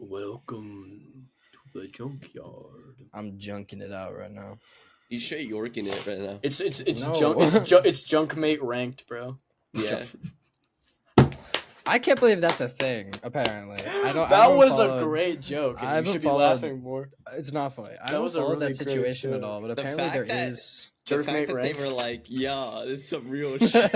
Welcome to the junkyard. I'm junking it out right now. He's straight Yorking it right now. It's No. it's junkmate ranked, bro. Yeah. I can't believe that's a thing. Apparently, I That was followed, a great joke. I And you haven't should be followed- laughing more. It's not funny. I That don't was a follow really that great situation at joke. all. But The apparently fact there that- is. The Jerk fact mate that ranked. they were like, yeah, this is some real shit.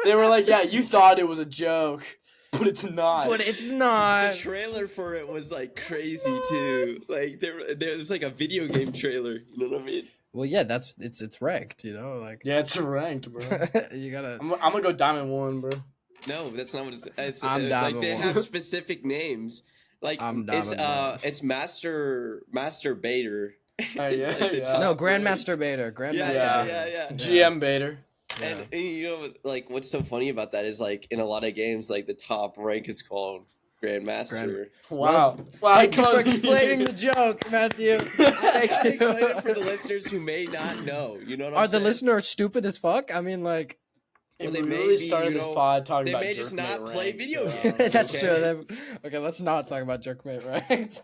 They were like, "Yeah, you thought it was a joke, but it's not." But it's The not. trailer for it was like crazy too. Like there was like a video game trailer. You know what I mean? Well, yeah, it's ranked. You know, like Yeah, it's ranked, bro. you gotta. I'm gonna go diamond one, bro. No, that's not what it's. I'm like Diamond they One. have specific names. Like I'm it's Diamond One. it's Master Bader. Oh, yeah, It's like the yeah. top No, one. Grandmaster Bader. Grandmaster Yeah, Bader. yeah. GM Bader. Yeah. And you know, like what's so funny about that is like in a lot of games, like the top rank is called Grandmaster. Wow. Wow. Thank you for explaining the joke, Matthew. I gotta explain it for the listeners who may not know. You know what I'm Are the saying? listeners stupid as fuck? I mean, like, Well, we they may really be, started you this know, pod talking they about may just jerkmate not play ranks, video so- games. that's okay. true. Okay, let's not talk about jerkmate, right?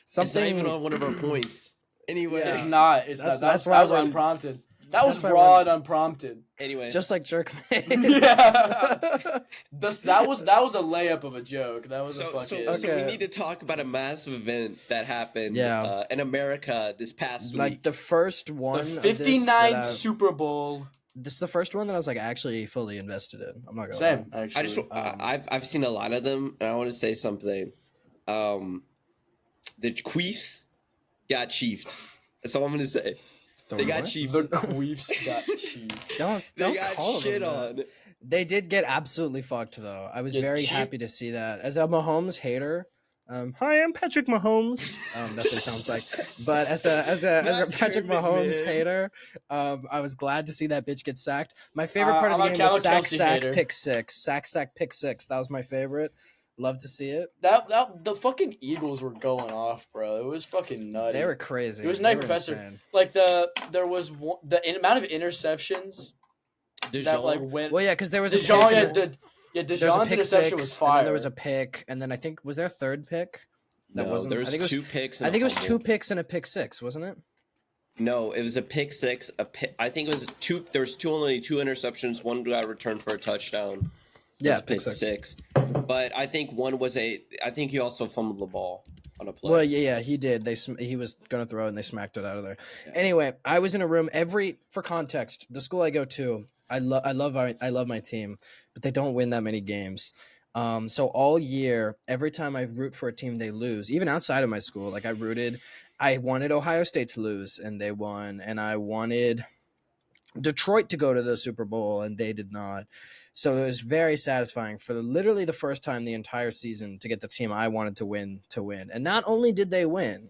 It's not Something. even on one of our points. Anyway, It's not. It's That's- not. that's That why was we're- unprompted. That was that's why broad unprompted. anyway, Just like jerkmate. Yeah. that was a layup of a joke. That was a so fucking. we Okay. need to talk about a massive event that happened Yeah. in America this past Like week. the first The one. of this 59 that I've- Super Bowl. This is the first one that I was like actually fully invested in. I'm not gonna Same, lie. actually. I just I've seen a lot of them, and I want to say something. The Queefs got chiefed. That's all I'm gonna say. The They got what? chiefed. the Queefs got cheap. Don't They call got them shit that. on. They did get absolutely fucked though. I was Yeah, very Chief- happy to see that. As a Mahomes hater, hi, I'm Patrick Mahomes. That's what it sounds like. But as a Not Patrick Kermit, Mahomes man. hater, I was glad to see that bitch get sacked. My favorite part of I'm the a game was sack Kelsey sack hater. pick six. Sack pick six. That was my favorite. Love to see it. That the fucking Eagles were going off, bro. It was fucking nutty. They were crazy. It was They Night were Professor. insane. Like there was amount of interceptions that like went. Well, yeah, because there was a Dijon, pick. yeah, There was a Dijon's pick interception six, was and then fire. there was a pick, and then I think was there a third pick? That No, wasn't. there was I think it was two picks. And I think it a was fumble. two picks and a pick six, wasn't it? No, it was a pick six. I think it was two. There was only two interceptions. One got returned for a touchdown. Yeah, It's pick six. But I think one was I think he also fumbled the ball on a play. Well, yeah, he did. He was gonna throw it and they smacked it out of there. Anyway, I was in a room for context. The school I go to, I love my team, but they don't win that many games. So all year, every time I root for a team, they lose. Even outside of my school, like I wanted Ohio State to lose and they won, and I wanted Detroit to go to the Super Bowl and they did not. So it was very satisfying for literally the first time the entire season to get the team I wanted to win. And not only did they win,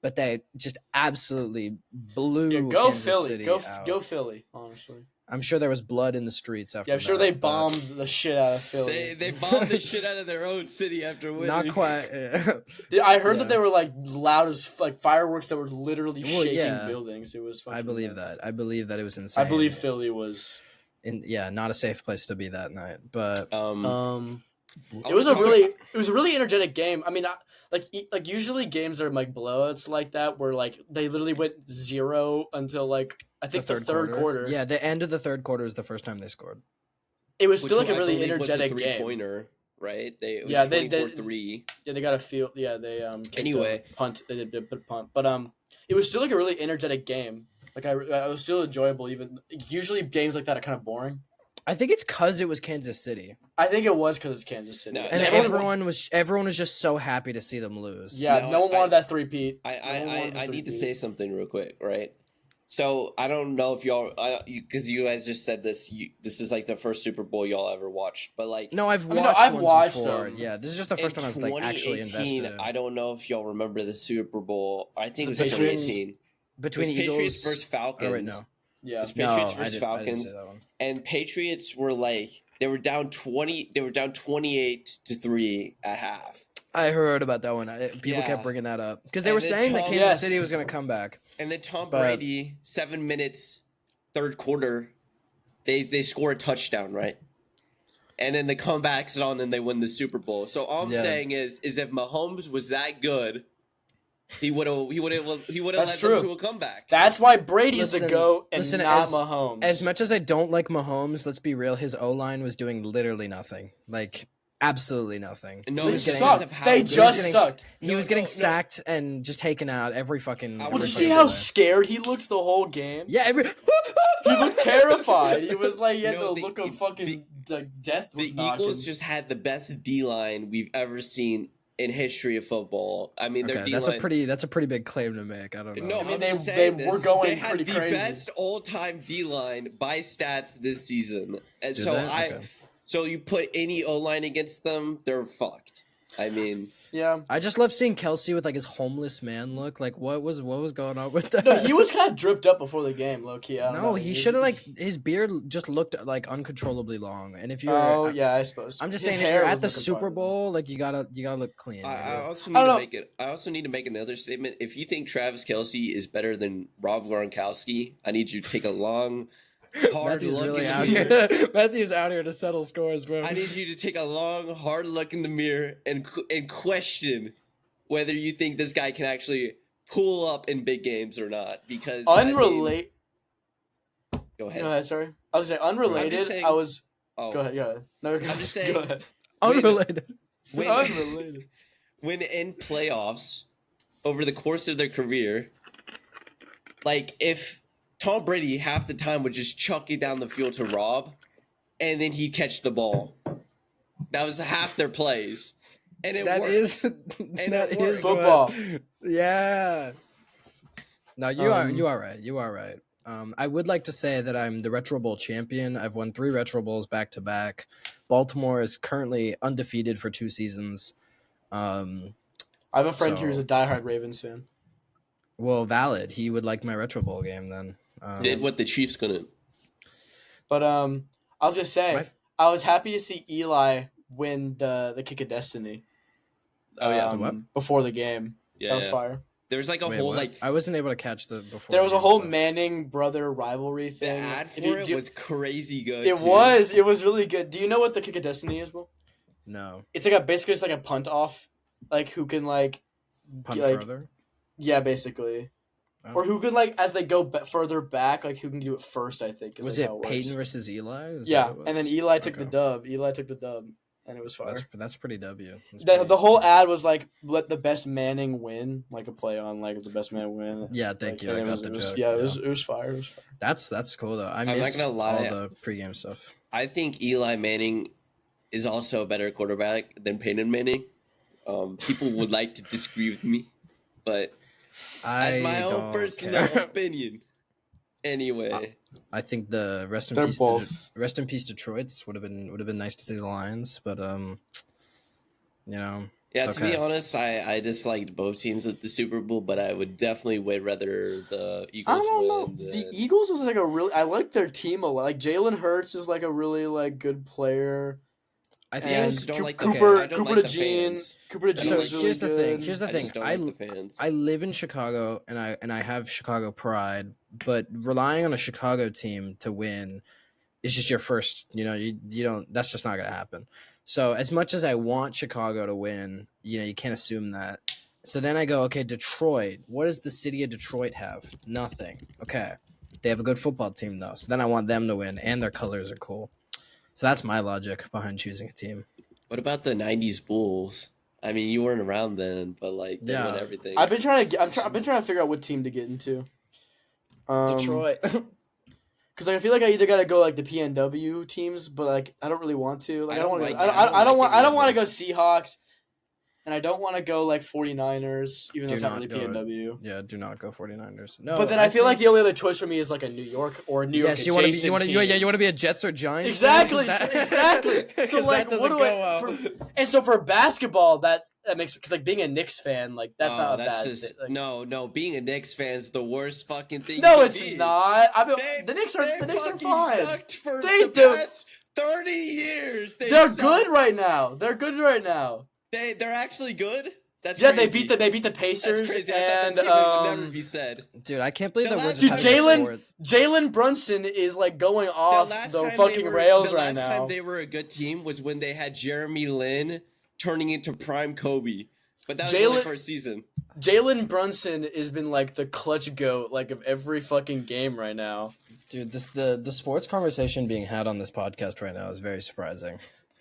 but they just absolutely blew Yeah, go Kansas Philly, City go out. Philly. Honestly, I'm sure there was blood in the streets after yeah, I'm sure that, they but bombed the shit out of Philly. they bombed the shit out of their own city after winning. Not quite. I heard Yeah. that they were like loud as like fireworks that were literally Well, shaking yeah. buildings. It was. Fucking I believe nuts. that. I believe that it was insane. I believe Philly was. Not a safe place to be that night. But It was a really energetic game. I mean, like usually games are like blowouts like that where like they literally went 0 until like I think the third quarter. Yeah, the end of the third quarter is the first time they scored. It was Which still like a I really believe was energetic a game. three-pointer, right? It was Yeah, they- 24-3. Yeah, they got a field. Yeah, they kicked Anyway. a punt. They did a punt, but it was still like a really energetic game. Like I was still enjoyable. Even usually games like that are kind of boring. I think it's because it was Kansas City, I think it was because it's Kansas City. No, and everyone was just so happy to see them lose. Yeah, No, no one wanted that three-peat. I need to say something real quick, right? So I don't know if y'all, because you guys just said this. This is like the first Super Bowl y'all ever watched, but like No, I've I mean, watched. I've ones watched before. them. Yeah, this is just the first in time I was like actually 2018, invested in. I don't know if y'all remember the Super Bowl. I think it was Patriots? 2018. Between it was Eagles Patriots versus Falcons. Oh, wait, no. Yeah, It's No, Patriots I versus didn't Falcons. say that one. And Patriots were like they were down 20. They were down 28-3 at half. I heard about that one. People Yeah. kept bringing that up because they And were then saying that Tom- Kansas Yes. City was going to come back. And then Tom But- Brady, 7 minutes, third quarter, they score a touchdown, right? and then the comeback's on and they win the Super Bowl. So all I'm saying is if Mahomes was that good, he would have led them to a comeback. That's why Brady's the GOAT and not Mahomes. As much as I don't like Mahomes, let's be real, his O-line was doing literally nothing. Like, absolutely nothing. No, they sucked. He was getting sacked and just taken out every fucking... Well, did you see how scared he looked the whole game? Yeah, he looked terrified. He was like, he had the look of fucking death was The knocking. Eagles just had the best D-line we've ever seen in history of football. I mean, their D-line... that's a pretty big claim to make. I don't know. No, I mean, they were going pretty crazy. They had the best all-time D-line by stats this season. And so you put any O-line against them, they're fucked. I mean... Yeah, I just love seeing Kelsey with like his homeless man look. Like, what was going on with that? No, he was kind of dripped up before the game, low key. No, he should have like his beard just looked like uncontrollably long. And if you're, I suppose. I'm just saying, if you're at the Super Bowl, like you gotta look clean. I also need to make another statement. If you think Travis Kelce is better than Rob Gronkowski, I need you to take a long, hard look in the mirror. Matthew's out here to settle scores, bro. I need you to take a long, hard look in the mirror and question whether you think this guy can actually pull up in big games or not. Because unrelated. Go ahead. Go ahead. Sorry, I was saying unrelated. Go ahead. No, I'm just saying. Go ahead. Unrelated. Unrelated. When in playoffs over the course of their career, like if Tom Brady half the time would just chuck it down the field to Rob, and then he'd catch the ball. That was half their plays, and it worked. That is football. Yeah. No, you are right. You are right. I would like to say that I'm the Retro Bowl champion. I've won 3 Retro Bowls back to back. Baltimore is currently undefeated for 2 seasons. I have a friend who's a diehard Ravens fan. Well, valid. He would like my Retro Bowl game then. Did what the Chiefs couldn't. But I was gonna say I was happy to see Eli win the Kick of Destiny. Oh yeah, before the game. Yeah, that was fire. There's like a whole like I wasn't able to catch the before. There was a whole Manning brother rivalry thing. The ad for it was crazy good. It was really good. Do you know what the Kick of Destiny is, Will? No. It's like basically like a punt off, like who can like punt further. Yeah, basically. Oh. Or who can like as they go further back, like who can do it first? I think. Was it Peyton versus Eli? Yeah, and then Eli took the dub. And it was fire. That's pretty W. The whole ad was like, let the best Manning win, like a play on like the best man win. Yeah, thank you. I got the joke. Yeah, it was fire. It was fire. That's cool though. I'm not gonna lie, all the pregame stuff. I think Eli Manning is also a better quarterback than Peyton Manning. People would like to disagree with me, but that's my own personal opinion. Anyway, I think the rest in peace Detroit's would have been nice to see the Lions, but you know. Yeah, to be honest, I disliked both teams at the Super Bowl, but I would definitely rather the Eagles win. I don't know. The Eagles was like I like their team a lot. Like Jalen Hurts is like a really like good player. I think Cooper DeJean was really here's the good. Here's the thing. I live in Chicago and I have Chicago pride, but relying on a Chicago team to win is just your first. You know, you don't. That's just not gonna happen. So as much as I want Chicago to win, you know, you can't assume that. So then I go, okay, Detroit. What does the city of Detroit have? Nothing. Okay, they have a good football team though. So then I want them to win, and their colors are cool. So that's my logic behind choosing a team. What about the '90s Bulls? I mean, you weren't around then, but like they won everything. I've been trying to figure out what team to get into. Detroit. Because like, I feel like I either gotta go like the PNW teams, but like I don't really want to. Like I don't want to go Seahawks, and I don't want to go like 49ers, even though it's not really PNW. Yeah, do not go 49ers. No, but then I feel like the only other choice for me is like a New York or New York. Yes, you want to be a Jets or Giants. Exactly. So like, what do I? And so for basketball, that makes because like being a Knicks fan, like that's not a bad. Like, no, being a Knicks fan is the worst fucking thing. No, it's not. The Knicks are fine. Sucked for the past 30 years. They're good right now. They're actually good. That's Yeah, crazy. they beat the Pacers. That's crazy. And I thought that statement would never be said. Dude, I can't believe The that we're last just Dude, having Jalen- a sport. Jalen Brunson is like going off the time fucking rails the right last time now. they were a good team was when they had Jeremy Lin turning into prime Kobe. But that was only Jalen- for a season. Jalen Brunson has been like the clutch goat like of every fucking game right now. Dude, the sports conversation being had on this podcast right now is very surprising.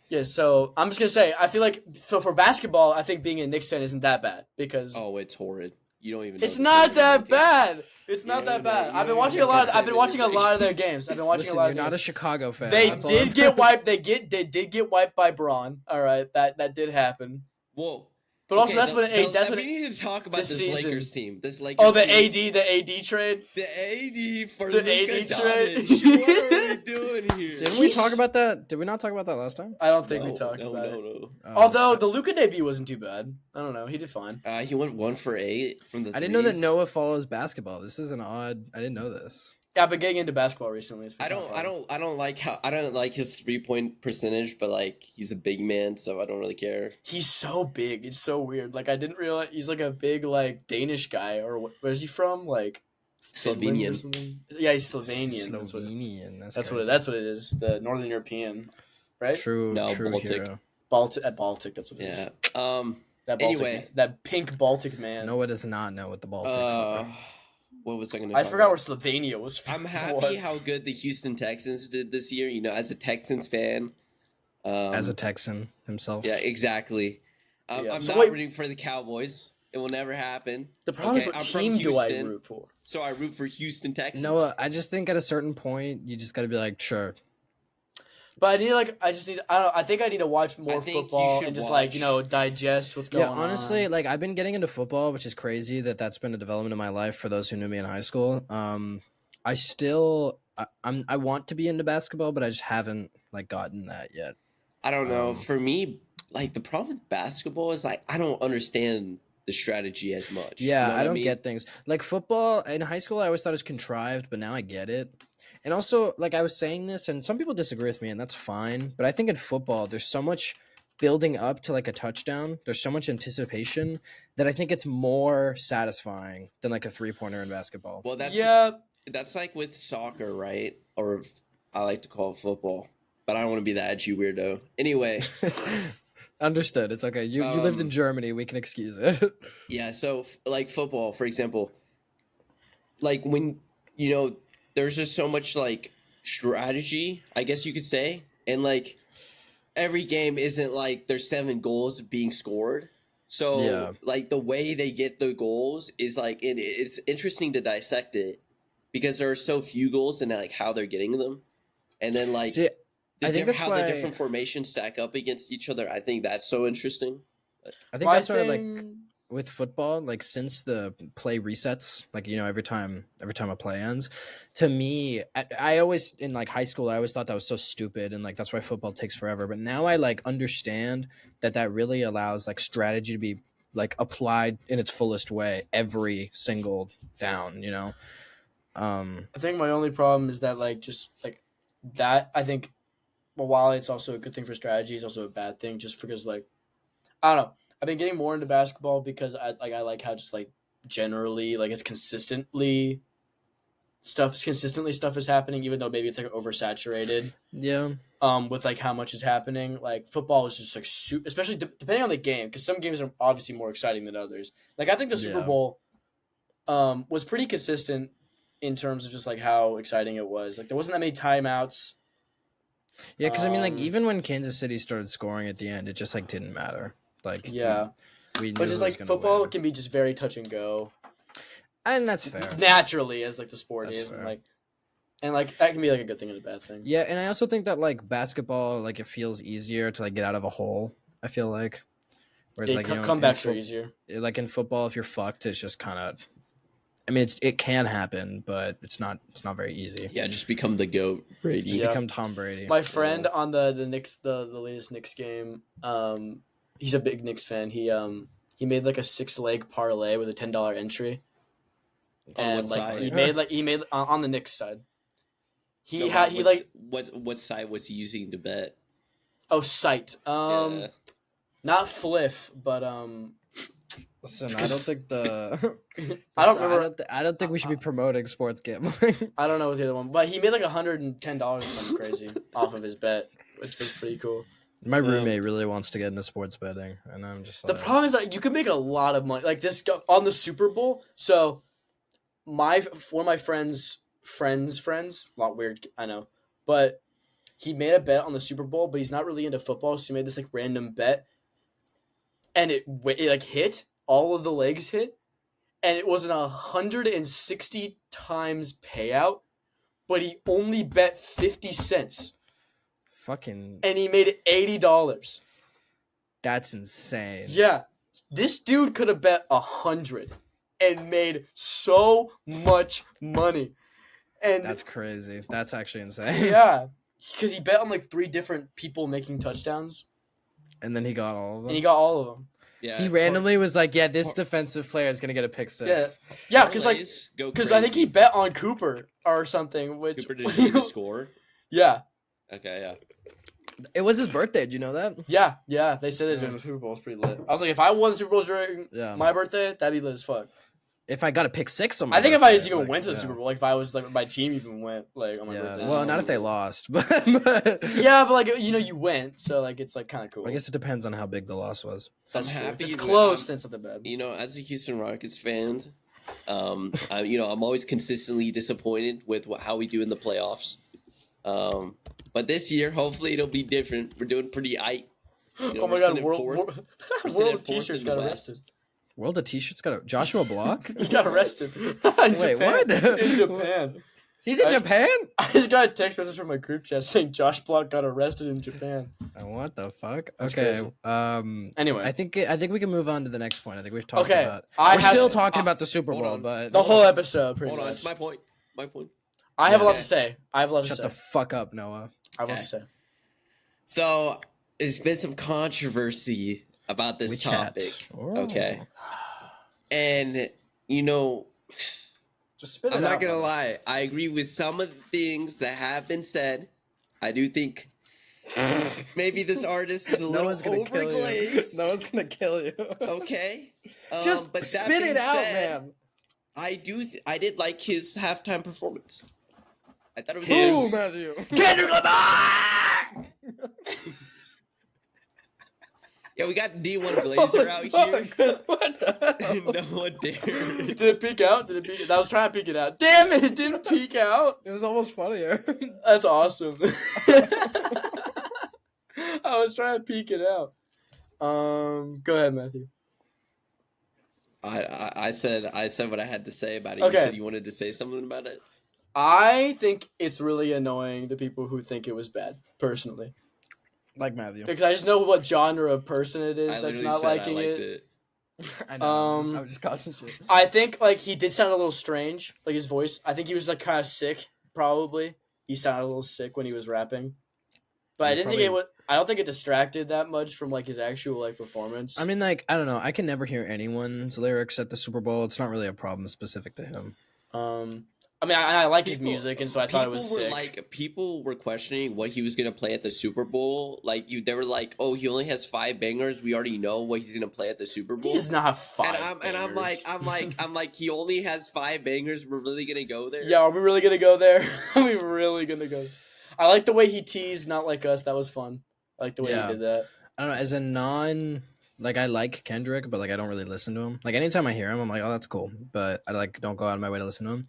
Yeah, so I'm just gonna say I feel like for basketball, I think being a Knicks fan isn't that bad because Oh, it's horrid. You don't even know it's the not city that location. bad. It's You not don't that even know- bad. you I've don't been even watching know a lot. the I've been watching a city lot of their games. I've been watching Listen, a lot. you're Of not a games. Chicago fan. They that's all did I'm- get wiped. They did get wiped by Braun. All right, that did happen. Whoa. But also Okay, that's what we need to talk about this this season- Lakers team. This Lakers Oh, the team. AD trade. The AD for The Luka AD trade. Doncic. What are we doing here? Didn't we talk about that? Did we not talk about that last time? I don't think we No, talked no, about no, it. no. Although the Luka debut wasn't too bad. I don't know. He did fine. He went 1 for 8 from the. I didn't know that threes. Noah follows basketball. This is an odd. I didn't know this. Yeah, I've been getting into basketball recently. It's been I kinda fun. don't like his 3-point percentage, but like he's a big man, so I don't really care. He's so big. It's so weird. Like I didn't realize he's like a big like Danish guy or where's he from? Like Finland or Slovenian. something? Yeah, he's Slovenian. Slovenian. That's what it is. The Northern European, right? True. No, true Baltic. hero. Baltic. That's what it is. Yeah. That Baltic, Anyway. that pink Baltic man. Noah does not know what the Baltics are. What was I going to? I forgot where Slovenia was. I'm happy was. how good the Houston Texans did this year. You know, as a Texans fan. As a Texan himself. Yeah, exactly. Yeah, I'm so not wait- rooting for the Cowboys. It will never happen. The problem Okay, is what I'm from team do I Houston. root for? So I root for Houston Texans. Noah, I just think at a certain point you just got to be like, sure. But I don't know. I think I need to watch more think you football should and just watch- digest what's going Yeah, on. honestly, like I've been getting into football, which is crazy that that's been a development in my life for those who knew me in high school. I want to be into basketball, but I just haven't like gotten that yet. I don't know. Um, For me, like the problem with basketball is like I don't understand the strategy as much. Yeah, You know what I don't mean? get things. Like football in high school, I always thought it was contrived, but now I get it. And also, like I was saying this, and some people disagree with me, and that's fine. But I think in football, there's so much building up to like a touchdown. There's so much anticipation that I think it's more satisfying than like a 3-pointer in basketball. Well, that's like with soccer, right? Or I like to call it football, but I don't want to be the edgy weirdo. Anyway, Understood. It's okay. You lived in Germany. We can excuse it. yeah. So like football, for example, like when there's just so much like strategy, I guess you could say, and like every game isn't like there's 7 goals being scored. So Yeah. like the way they get the goals is like it's interesting to dissect it because there are so few goals and like how they're getting them, and then like See, I think that's how why the different formations stack up against each other. I think that's so interesting. I think My that's why like thing- with football, like since the play resets, like every time a play ends, to me, I always in like high school, I always thought that was so stupid, and like that's why football takes forever. But now I like understand that really allows like strategy to be like applied in its fullest way every single down. I think my only problem is that like just like that. I think, well, while it's also a good thing for strategy, it's also a bad thing just because like I don't know. I've been getting more into basketball because I like how just like generally like it's consistently stuff is happening, even though maybe it's like oversaturated. Yeah, With like how much is happening, like football is just like especially depending on the game, because some games are obviously more exciting than others. Like I think the Super Yeah. Bowl, was pretty consistent in terms of just like how exciting it was. Like there wasn't that many timeouts. yeah. Because I mean, like Um, even when Kansas City started scoring at the end, it just like didn't matter. Like Yeah, we knew but who just was like gonna football win. can be just very touch and go And that's fair. naturally as like the sport That's is, fair. and like that can be like a good thing and a bad thing. Yeah, and I also think that like basketball, like it feels easier to like get out of a hole. I feel like, whereas like Comebacks are easier. like in football, if you're fucked, it's just kind of. I mean, it can happen, but it's not very easy. Yeah, just become the GOAT, Brady. You Yeah. become Tom Brady. My friend on the Knicks, the latest Knicks game, he's a big Knicks fan. He made like a 6-leg parlay with a $10 entry, On and what like side? he made on the Knicks side. No, what site was he using to bet? Sight. Yeah. Not Fliff, but Listen, I don't think I don't think we should be promoting sports gambling. I don't know what the other one, but he made like $110 or something crazy off of his bet, which was pretty cool. My roommate really wants to get into sports betting, and I'm just like... The problem is that you can make a lot of money. Like this on the Super Bowl. So one of my friends, a lot weird, I know, but he made a bet on the Super Bowl, but he's not really into football, so he made this like random bet, and it like hit. All of the legs hit, and it was an 160 times payout, but he only bet 50 cents. Fucking... And he made $80. That's insane. Yeah. This dude could have bet 100 and made so much money. And that's crazy. That's actually insane. Yeah. Because he bet on like 3 different people making touchdowns. And then he got all of them. Yeah, he randomly was like, "Yeah, this defensive player is gonna get a pick 6." Yeah, because I think he bet on Cooper or something. Which Cooper didn't even score. Yeah. Okay. Yeah. It was his birthday. Do you know that? Yeah. They said it during the Super Bowl. It was pretty lit. I was like, if I won the Super Bowl during my birthday, that'd be lit as fuck. If I got a pick 6 on my birthday, if I just even like, went to the Super Bowl, like if I was like my team even went like on my birthday. Well, not if they lost, but yeah, but like you went, so like it's like kind of cool. I guess it depends on how big the loss was. That's true. If it's close, then something bad. As a Houston Rockets fan, I'm always consistently disappointed with how we do in the playoffs. But this year, hopefully, it'll be different. We're doing pretty aight. Oh my god, World of T-shirts got arrested. World of T-shirts got Joshua Block? He got arrested. Wait, what? In Japan. He's in Japan? I just got a text message from my group chat saying Josh Block got arrested in Japan. What the fuck? That's okay. Crazy. Anyway, I think we can move on to the next point. I think we've talked about. We're still talking about the Super Bowl, but the whole episode. Pretty much. It's my point. I have a lot to say. Shut the fuck up, Noah. I have a lot to say. So there's been some controversy about this topic. Okay. And just spit it I'm out, not gonna lie. I agree with some of the things that have been said. I do think maybe this artist is a little overglazed. No one's gonna kill you. Okay. Just but spit it out, man. I did like his halftime performance. I thought it was his. Matthew. Kendrick Lamar! Yeah, we got D1 Glazer out here. What the hell? No one dared. Did it peek out? I was trying to peek it out. Damn it, it didn't peek out. It was almost funnier. That's awesome. I was trying to peek it out. Go ahead, Matthew. I said what I had to say about it. Okay. You said you wanted to say something about it? I think it's really annoying the people who think it was bad, personally. Like Matthew. Because I just know what genre of person it is that's not liking it. I know. I was just causing shit. I think he did sound a little strange, like his voice. I think he was kind of sick, probably. He sounded a little sick when he was rapping. But I don't think it distracted that much from his actual performance. I mean, I don't know. I can never hear anyone's lyrics at the Super Bowl. It's not really a problem specific to him. I mean, I like his music, and so I thought it was sick. People were questioning what he was gonna play at the Super Bowl. They were like, "Oh, he only has 5 bangers. We already know what he's gonna play at the Super Bowl." He does not have 5 bangers. And I'm like, he only has 5 bangers. We're really gonna go there? Yeah, are we really gonna go there? Are we really gonna go? I like the way he teased "Not Like Us." That was fun. I like the way he did that. I don't know. As a I like Kendrick, but I don't really listen to him. Anytime I hear him, I'm like, oh, that's cool. But I don't go out of my way to listen to him.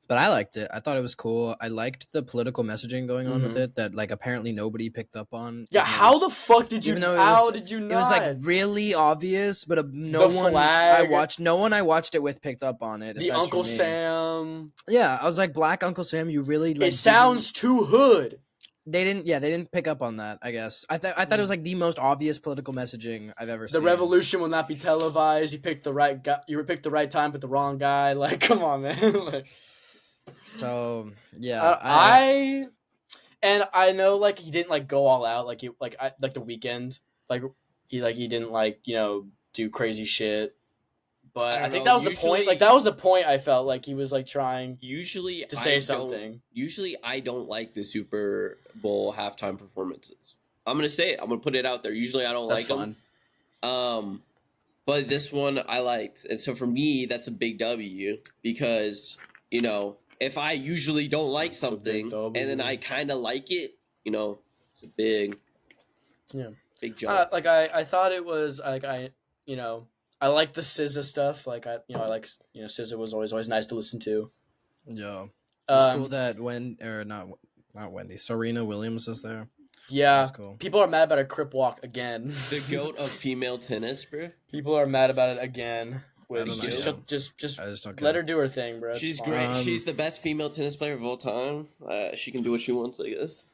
But I liked it. I thought it was cool. I liked the political messaging going on with it that apparently nobody picked up on. Yeah, how the fuck did you? How did you not? It was really obvious, but no one I watched it with picked up on it. The Uncle Sam. Yeah, I was like, Black Uncle Sam. You really it sounds too hood. They didn't pick up on that. I guess I thought it was the most obvious political messaging I've ever seen. The revolution will not be televised. You picked the right guy. You picked the right time, but the wrong guy. Come on, man. So yeah, I know he didn't go all out the Weeknd he didn't do crazy shit, but I think that was the point. That was the point. I felt he was trying to say something. Usually, I don't like the Super Bowl halftime performances. I'm gonna say it. I'm gonna put it out there. Usually, I don't like them. but this one I liked, and so for me, that's a big W because if I usually don't like It's a big something and then W. I kind of like it, it's a big jump. Like I thought it was like I like the SZA stuff. Like I like SZA was always nice to listen to. Yeah, it's cool that not Wendy, Serena Williams was there. Yeah, That's cool. People are mad about a crip walk again. The goat of female tennis, bro. People are mad about it again. I don't know. Just I just don't let care. her do her thing, bro. She's great. Um, She's the best female tennis player of all time. She can do what she wants, I guess.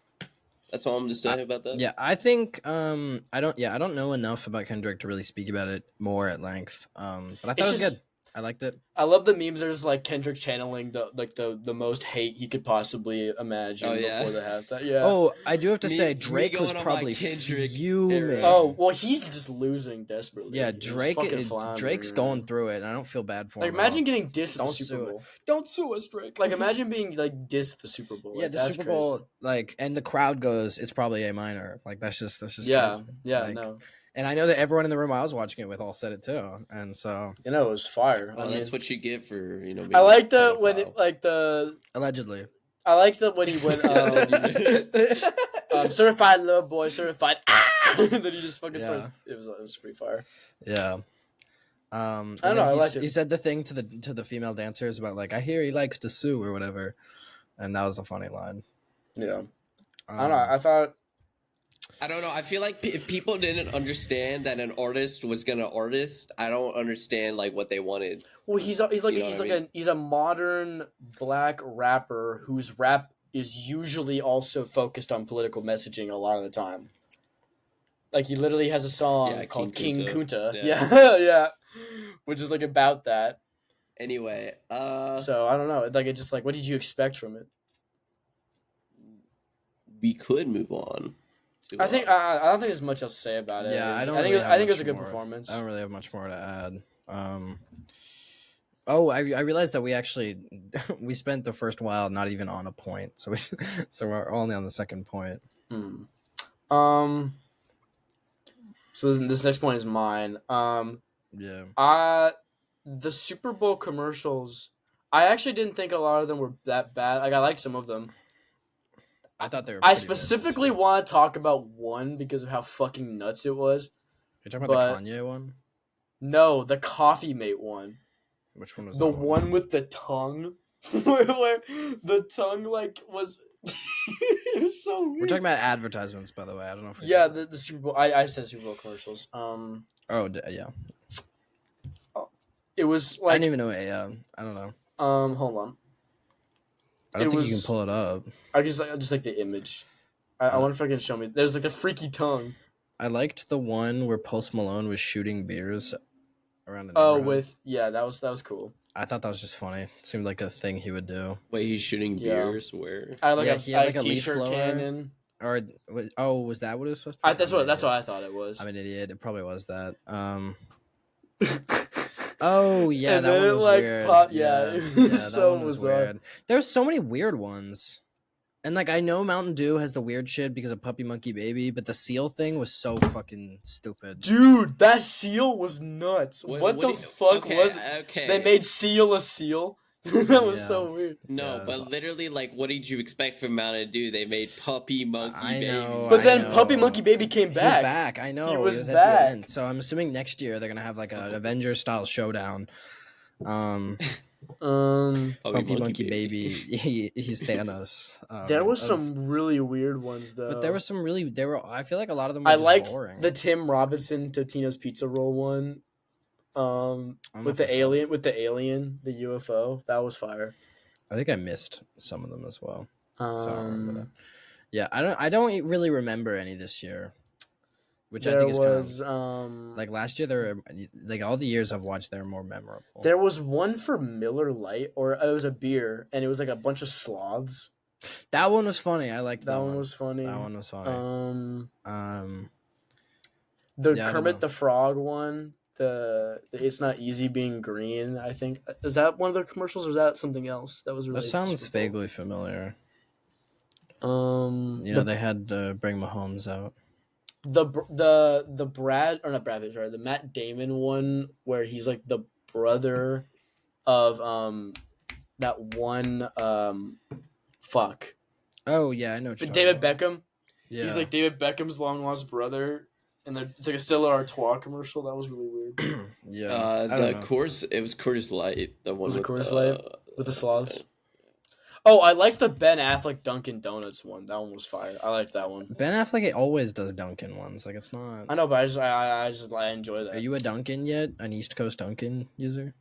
That's all I'm just saying about that. Yeah, I think I don't know enough about Kendrick to really speak about it more at length. But I thought it was good. I liked it. I love the memes. There's like Kendrick channeling the most hate he could possibly imagine before they have that. Yeah. Oh, I do have to say Me Drake was going on my probably Kendrick fuming. era. Oh well, he's just losing desperately. Yeah, He's Drake. fucking floundering. Drake's going through it, and I don't feel bad for Like him. imagine getting dissed at Don't the Super sue Bowl. Don't sue us, Drake. Like imagine being like dissed at the Super Bowl. Yeah, Like, the that's Super Bowl, crazy. like, and the crowd goes, it's probably A minor. Like that's just Yeah, crazy. yeah, Like, no. And I know that everyone in the room I was watching it with all said it too, and so It was fire. Oh, that's what you get for being I like a when pedophile. allegedly. I like the when he went certified little boy, certified. And then he just fucking starts. It was pretty fire. Yeah. I don't know. I like it. He said the thing to the female dancers about like, I hear he likes to sue or whatever, and that was a funny line. Yeah. I don't know. I don't know. I feel like if people didn't understand that an artist was gonna artist, I don't understand like what they wanted. Well, he's a modern black rapper whose rap is usually also focused on political messaging a lot of the time. Like he literally has a song called King Kunta. Yeah. Yeah. Which is like about that. Anyway, so I don't know. Like it just like what did you expect from it? We could move on. I think I don't think there's much else to say about it. Yeah, I think it was a good performance. I don't really have much more to add. I realized that we spent the first while not even on a point, so we're only on the second point. So this next point is mine. Yeah. The Super Bowl commercials. I actually didn't think a lot of them were that bad. Like I liked some of them. I thought they were. I specifically want to talk about one because of how fucking nuts it was. You're talking about the Kanye one? No, the Coffee Mate one. Which one was the that one with the tongue? where the tongue like was. It was so weird. We're talking about advertisements, by the way. I don't know if. The Super Bowl. I said Super Bowl commercials. Yeah. It was like I didn't even know. I don't know. Hold on. I don't think you can pull it up. I just like the image. I wonder if I can show me. There's like the freaky tongue. I liked the one where Post Malone was shooting beers around the neighborhood. That was cool. I thought that was just funny. It seemed like a thing he would do. Wait, he's shooting beers where? He had like a leaf blower. Cannon. Or was that what it was supposed to be? That's what I thought it was. I'm an idiot. It probably was that. Oh yeah, and that then one was like weird. Pop, it was that one was weird. There's so many weird ones, and like I know Mountain Dew has the weird shit because of Puppy Monkey Baby, but the seal thing was so fucking stupid. Dude, that seal was nuts. What the fuck was it? Okay. They made seal a seal. That was so weird. No, but literally, like, what did you expect from Mountain Dew? They made Puppy Monkey Baby. But then Puppy Monkey Baby came back. He was back. I know. He was back. At the end. So I'm assuming next year they're gonna have like an Avengers style showdown. Puppy Monkey Baby. He's Thanos. There was some really weird ones though. But there was some really. I feel like a lot of them. I liked boring. the Tim Robinson Totino's Pizza Roll one. With the alien, the UFO, that was fire. I think I missed some of them as well. Yeah, I don't really remember any this year, which I think is kind of like last year. There were like all the years I've watched, they're more memorable. There was one for Miller Lite, or it was a beer, and it was like a bunch of sloths. That one was funny. I liked that one. That one was funny. The Kermit the Frog one. The It's Not Easy Being Green, I think. Is that one of the commercials or is that something else that was really? That sounds vaguely familiar. They had Bring Mahomes out. the Brad or not Brad Pitt, sorry, the Matt Damon one where he's like the brother of that one fuck. Oh yeah, I know. What you're David talking about. Beckham. Yeah. He's like David Beckham's long lost brother, and it's like a Stella Artois commercial. That was really weird. Yeah. The Coors, it was Coors Light. The one Was it with Coors Light with the sloths? Oh, I like the Ben Affleck Dunkin' Donuts one. That one was fire. I like that one. Ben Affleck always does Dunkin' ones. Like it's not. I know, but I enjoy that. Are you a Dunkin' yet? An East Coast Dunkin' user?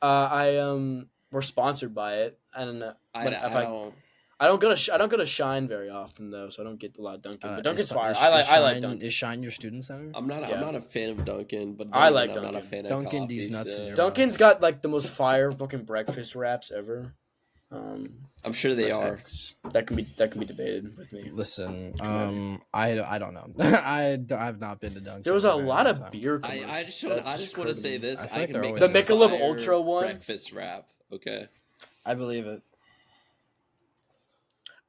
We're sponsored by it. I don't know. I don't. I don't go to Shine very often though, so I don't get a lot of Dunkin'. But Dunkin's fire. I like Dunkin'. Is Shine your student center? I'm not a fan of Dunkin', but I like I'm Dunkin'. not a fan Dunkin' of these coffee, nuts in your Dunkin's got like the most fire fucking breakfast wraps ever. I'm sure they are. That can be debated with me. Listen, I don't know. I've not been to Dunkin'. There was a lot of beer. I just want to say this. I can make the Michelob Ultra one breakfast wrap. Okay. I believe it.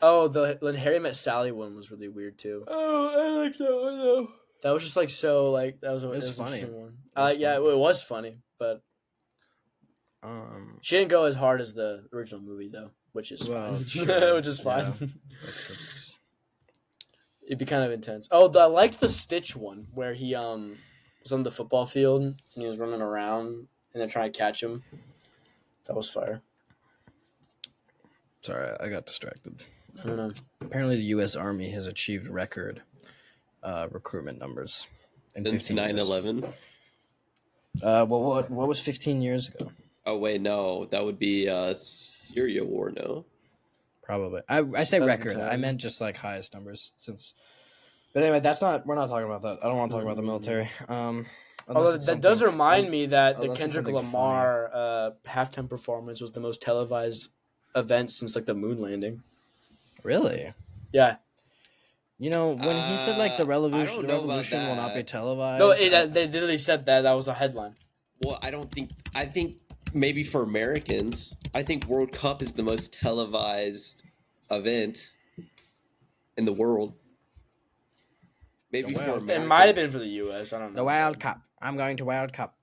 Oh, the when Harry Met Sally one was really weird too. Oh, I like that one though. That was just like so like that was It was an funny. interesting one. Yeah, it was funny, but she didn't go as hard as the original movie though, which is fine. Sure. Which is fine. Yeah. It's... It'd be kind of intense. Oh, I liked the Stitch one where he was on the football field and he was running around and they're trying to catch him. That was fire. Sorry, I got distracted. I don't know. Apparently, the U.S. Army has achieved record recruitment numbers since 9/11. What was 15 years ago? Oh wait, no, that would be Syria war. No, probably. I say record. I meant just like highest numbers since. But anyway, we're not talking about that. I don't want to talk about the military. Although that does remind me that the Kendrick Lamar halftime performance was the most televised event since like the moon landing. Really? Yeah. You know, when he said like the revolution will not be televised. No, they literally said that was a headline. Well, I think maybe for Americans, I think World Cup is the most televised event in the world. Maybe for Americans. It might have been for the U.S. I don't know. The World Cup. I'm going to World Cup.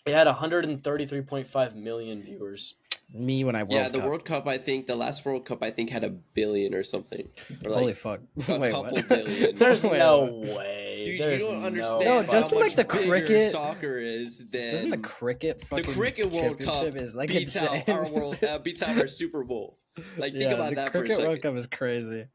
It had 133.5 million viewers. Me when I World Cup. Yeah, the World Cup, I think, the last World Cup, I think, had 1 billion or something. Or like holy fuck. A couple billion. There's no way. You don't understand no, doesn't like the cricket soccer is than doesn't the cricket fucking the cricket World Cup is like beats out our beats out our Super Bowl. Like think about that for a second. The cricket World Cup is crazy.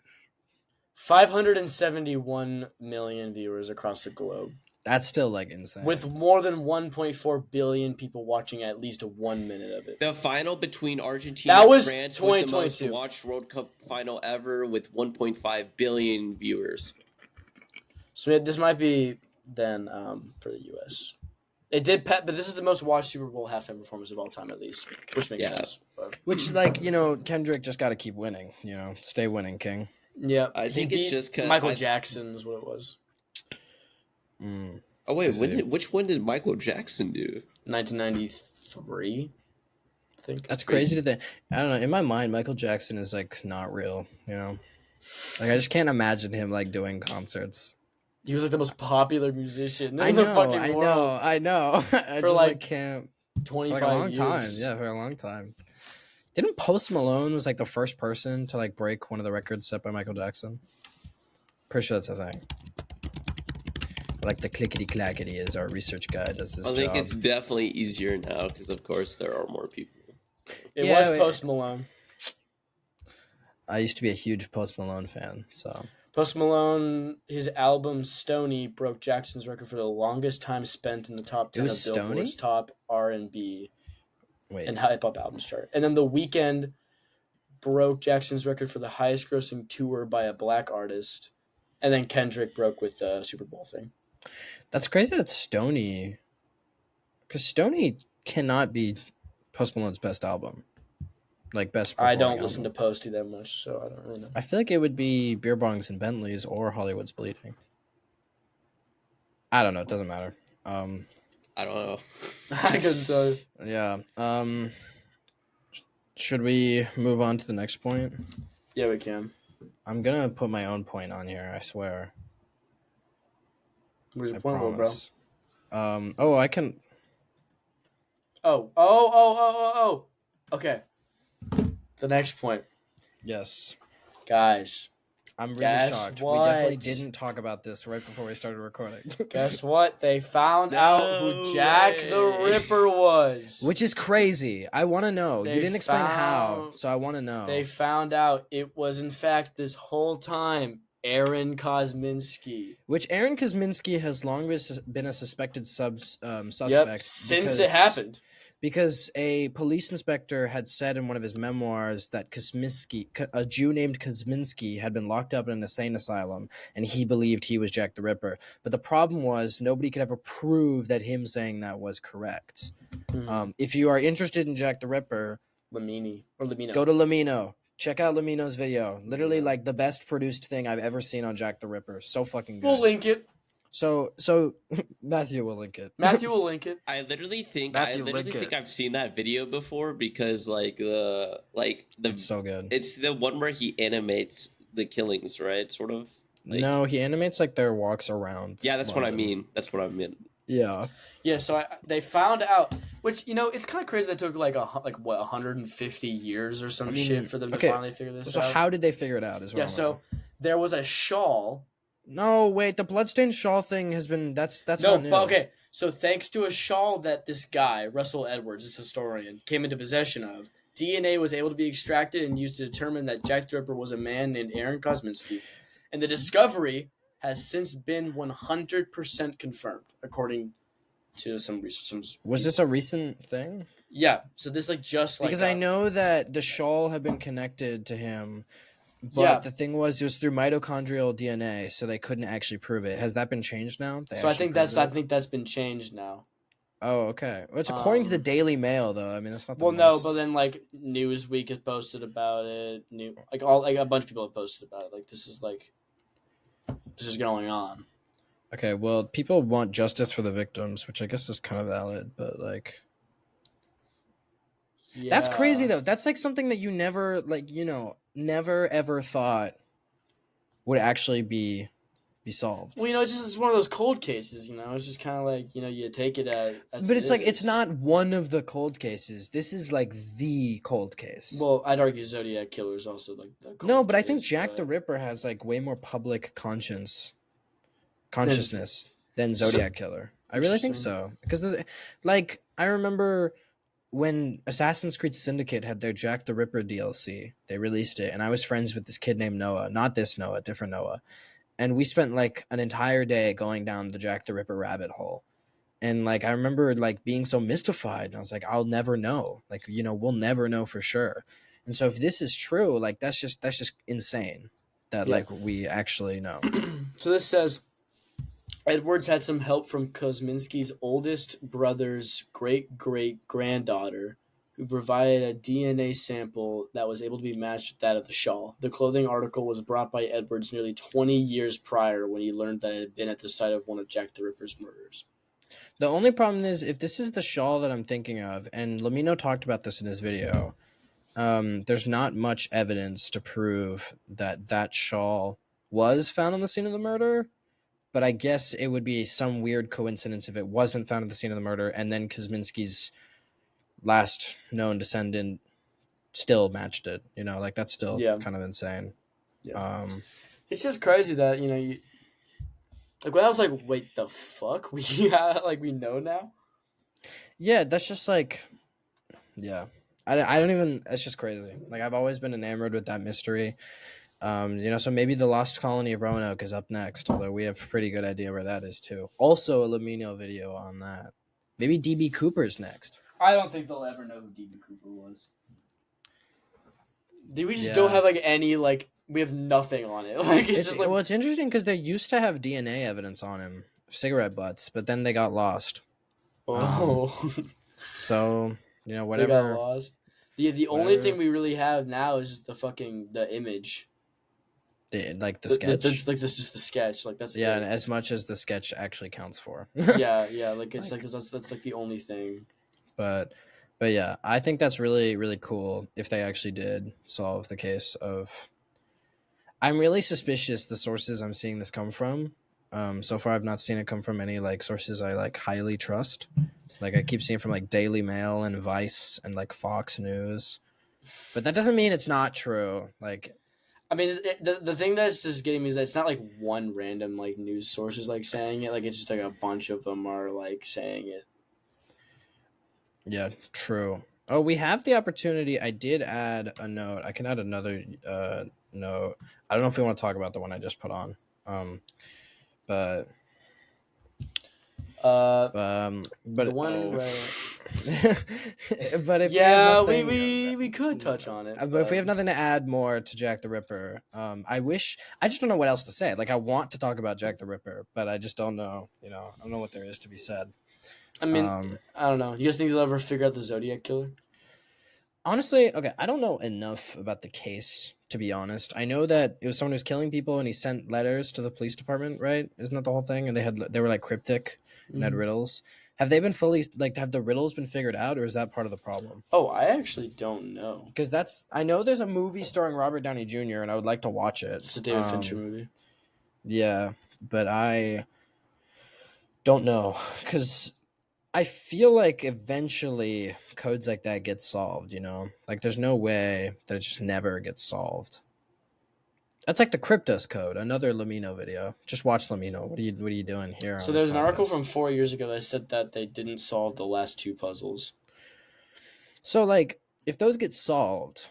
571 million viewers across the globe. That's still like insane. With more than 1.4 billion people watching at least 1 minute of it. The final between Argentina and France was the most 2022. watched World Cup final ever with 1.5 billion viewers. So this might be then for the U.S. It did, but this is the most watched Super Bowl halftime performance of all time, at least, which makes sense. But. Which, like, you know, Kendrick just got to keep winning. You know, stay winning, King. Yeah, I think it's just Michael Jackson is what it was. Oh wait, which one did Michael Jackson do? 1993, I think. That's crazy to think. I don't know. In my mind, Michael Jackson is like not real. You know, like I just can't imagine him like doing concerts. He was like the most popular musician in the fucking world. I know. I for like can't 25 for like a long years. time. Yeah, for a long time. Didn't Post Malone was like the first person to like break one of the records set by Michael Jackson? Pretty sure that's a thing. Like the clickety clackety as our research guy does his job. I think it's definitely easier now because, of course, there are more people. It was Post Malone. I used to be a huge Post Malone fan, so. Post Malone, his album Stoney broke Jackson's record for the longest time spent in the top 10 of Billboard's top R&B and hip hop albums chart. And then The Weeknd broke Jackson's record for the highest grossing tour by a black artist. And then Kendrick broke with the Super Bowl thing. That's crazy that Stoney, because Stoney cannot be Post Malone's best album. Like best I don't listen to Posty that much, so I don't really know. I feel like it would be Beer Bongs and Bentleys or Hollywood's Bleeding. I don't know. It doesn't matter. I don't know. I couldn't tell you. Yeah. Should we move on to the next point? Yeah, we can. I'm gonna put my own point on here. I swear. Where's I your point, bro? promise. Oh, I can. Oh. Okay. The next point, Yes. guys. I'm really Guess shocked. We definitely what? didn't talk about this right before we started recording. Guess what? They found No out who Jack the way. Ripper was. Which is crazy. I want to know. They You didn't explain how, found- so I want to know. They found out it was in fact this whole time Aaron Kosminski. Which Aaron Kosminski has long been a suspected suspect. Yep, since it happened. Because a police inspector had said in one of his memoirs that a Jew named Kosminski, had been locked up in an insane asylum, and he believed he was Jack the Ripper. But the problem was nobody could ever prove that him saying that was correct. If you are interested in Jack the Ripper, Lamino. go to Lamino. Check out Lamino's video. Literally, like the best produced thing I've ever seen on Jack the Ripper. So fucking good. We'll link it. So Matthew will link it. Matthew will link it. I literally think Matthew, link think it. I've seen that video before because It's so good. it's the one where he animates the killings, right? Sort of. Like, No, he animates like their walks around. yeah, that's what I London. mean. That's what I meant. Yeah. Yeah, so they found out, which it's kind of crazy. That took like 150 years or some shit for them to okay, finally figure this So out. how did they figure it out? Is what Yeah, I'm so there was a shawl. No, wait. The bloodstained shawl thing has been. That's No, not new. but okay. So thanks to a shawl that this guy Russell Edwards, this historian, came into possession of, DNA was able to be extracted and used to determine that Jack the Ripper was a man named Aaron Kosminski, and the discovery has since been 100% confirmed, according to some research. Was this a recent thing? Yeah. So this just Because I know that the shawl had been connected to him, but Yeah. the thing was, it was through mitochondrial DNA, so they couldn't actually prove it. Has that been changed now? They So I actually think proved it? that's been changed now. Oh, okay. Well, it's according to the Daily Mail, though. I mean, that's not. The Well, no, most... but then Newsweek has posted about it. A bunch of people have posted about it. This is going on. Okay, well, people want justice for the victims, which I guess is kind of valid, but that's crazy though. That's something that you never never ever thought would actually be solved. Well, it's one of those cold cases. It's just kind of you take it as. But it's it's is. not one of the cold cases. This is the cold case. Well, I'd argue Zodiac Killer is also the cold No, but I think case, Jack the Ripper has way more public consciousness than Zodiac Killer. I really think so. Because I remember when Assassin's Creed Syndicate had their Jack the Ripper DLC, they released it, and I was friends with this kid named Noah. Not this Noah, different Noah. And we spent an entire day going down the Jack the Ripper rabbit hole. And I remember being so mystified. And I was like, I'll never know. We'll never know for sure. And so if this is true, that's just insane that we actually know. So this says Edwards had some help from Kosminski's oldest brother's great-great-granddaughter, who provided a DNA sample that was able to be matched with that of the shawl. The clothing article was brought by Edwards nearly 20 years prior when he learned that it had been at the site of one of Jack the Ripper's murders. The only problem is, if this is the shawl that I'm thinking of, and Lamino talked about this in his video, there's not much evidence to prove that shawl was found on the scene of the murder. But I guess it would be some weird coincidence if it wasn't found at the scene of the murder, and then Kosminski's last known descendant still matched it. That's still kind of insane. Yeah. It's just crazy that when I was wait, the fuck, we know now. Yeah, that's just yeah. I don't even. It's just crazy. I've always been enamored with that mystery. So maybe the Lost Colony of Roanoke is up next, although we have a pretty good idea where that is too. Also, a Lamino video on that. Maybe DB Cooper's next. I don't think they'll ever know who DB Cooper was. We just don't have any we have nothing on it. It's interesting because they used to have DNA evidence on him, cigarette butts, but then they got lost. Oh, so whatever. They got lost. The only thing we really have now is just the image. The sketch. This just the sketch. That's and as much as the sketch actually counts for. yeah. That's the only thing. But yeah, I think that's really, really cool if they actually did solve the case of. I'm really suspicious the sources I'm seeing this come from So far, I've not seen it come from any like sources I like highly trust. Like I keep seeing from like Daily Mail and Vice and like Fox News, but that doesn't mean it's not true. Like, I mean, the thing that's just getting me is that it's not like one random like news source is like saying it. Like it's just like a bunch of them are like saying it. yeah, true. Oh, we have the opportunity. I did add a note. I can add another note. I don't know if we want to talk about the one I just put on. But The one where but if yeah, we, have nothing, we could touch on it. but if we have nothing to add more to Jack the Ripper, I just don't know what else to say. Like I want to talk about Jack the Ripper, but I just don't know. You know, I don't know what there is to be said. I mean, I don't know. You guys think they'll ever figure out the Zodiac killer? Honestly, okay, I don't know enough about the case, to be honest. I know that it was someone who was killing people and he sent letters to the police department, right? Isn't that the whole thing? And they were like cryptic and had riddles. Have they been fully like have the riddles been figured out, or is that part of the problem? Oh, I actually don't know. Because I know there's a movie starring Robert Downey Jr. and I would like to watch it. It's a David Fincher movie. Yeah, but I don't know because I feel like eventually codes like that get solved, you know? Like there's no way that it just never gets solved. That's like the Kryptos code, another Lamino video. Just watch Lamino. What are you doing here? So there's an article from 4 years ago that said that they didn't solve the last 2 puzzles. So like if those get solved,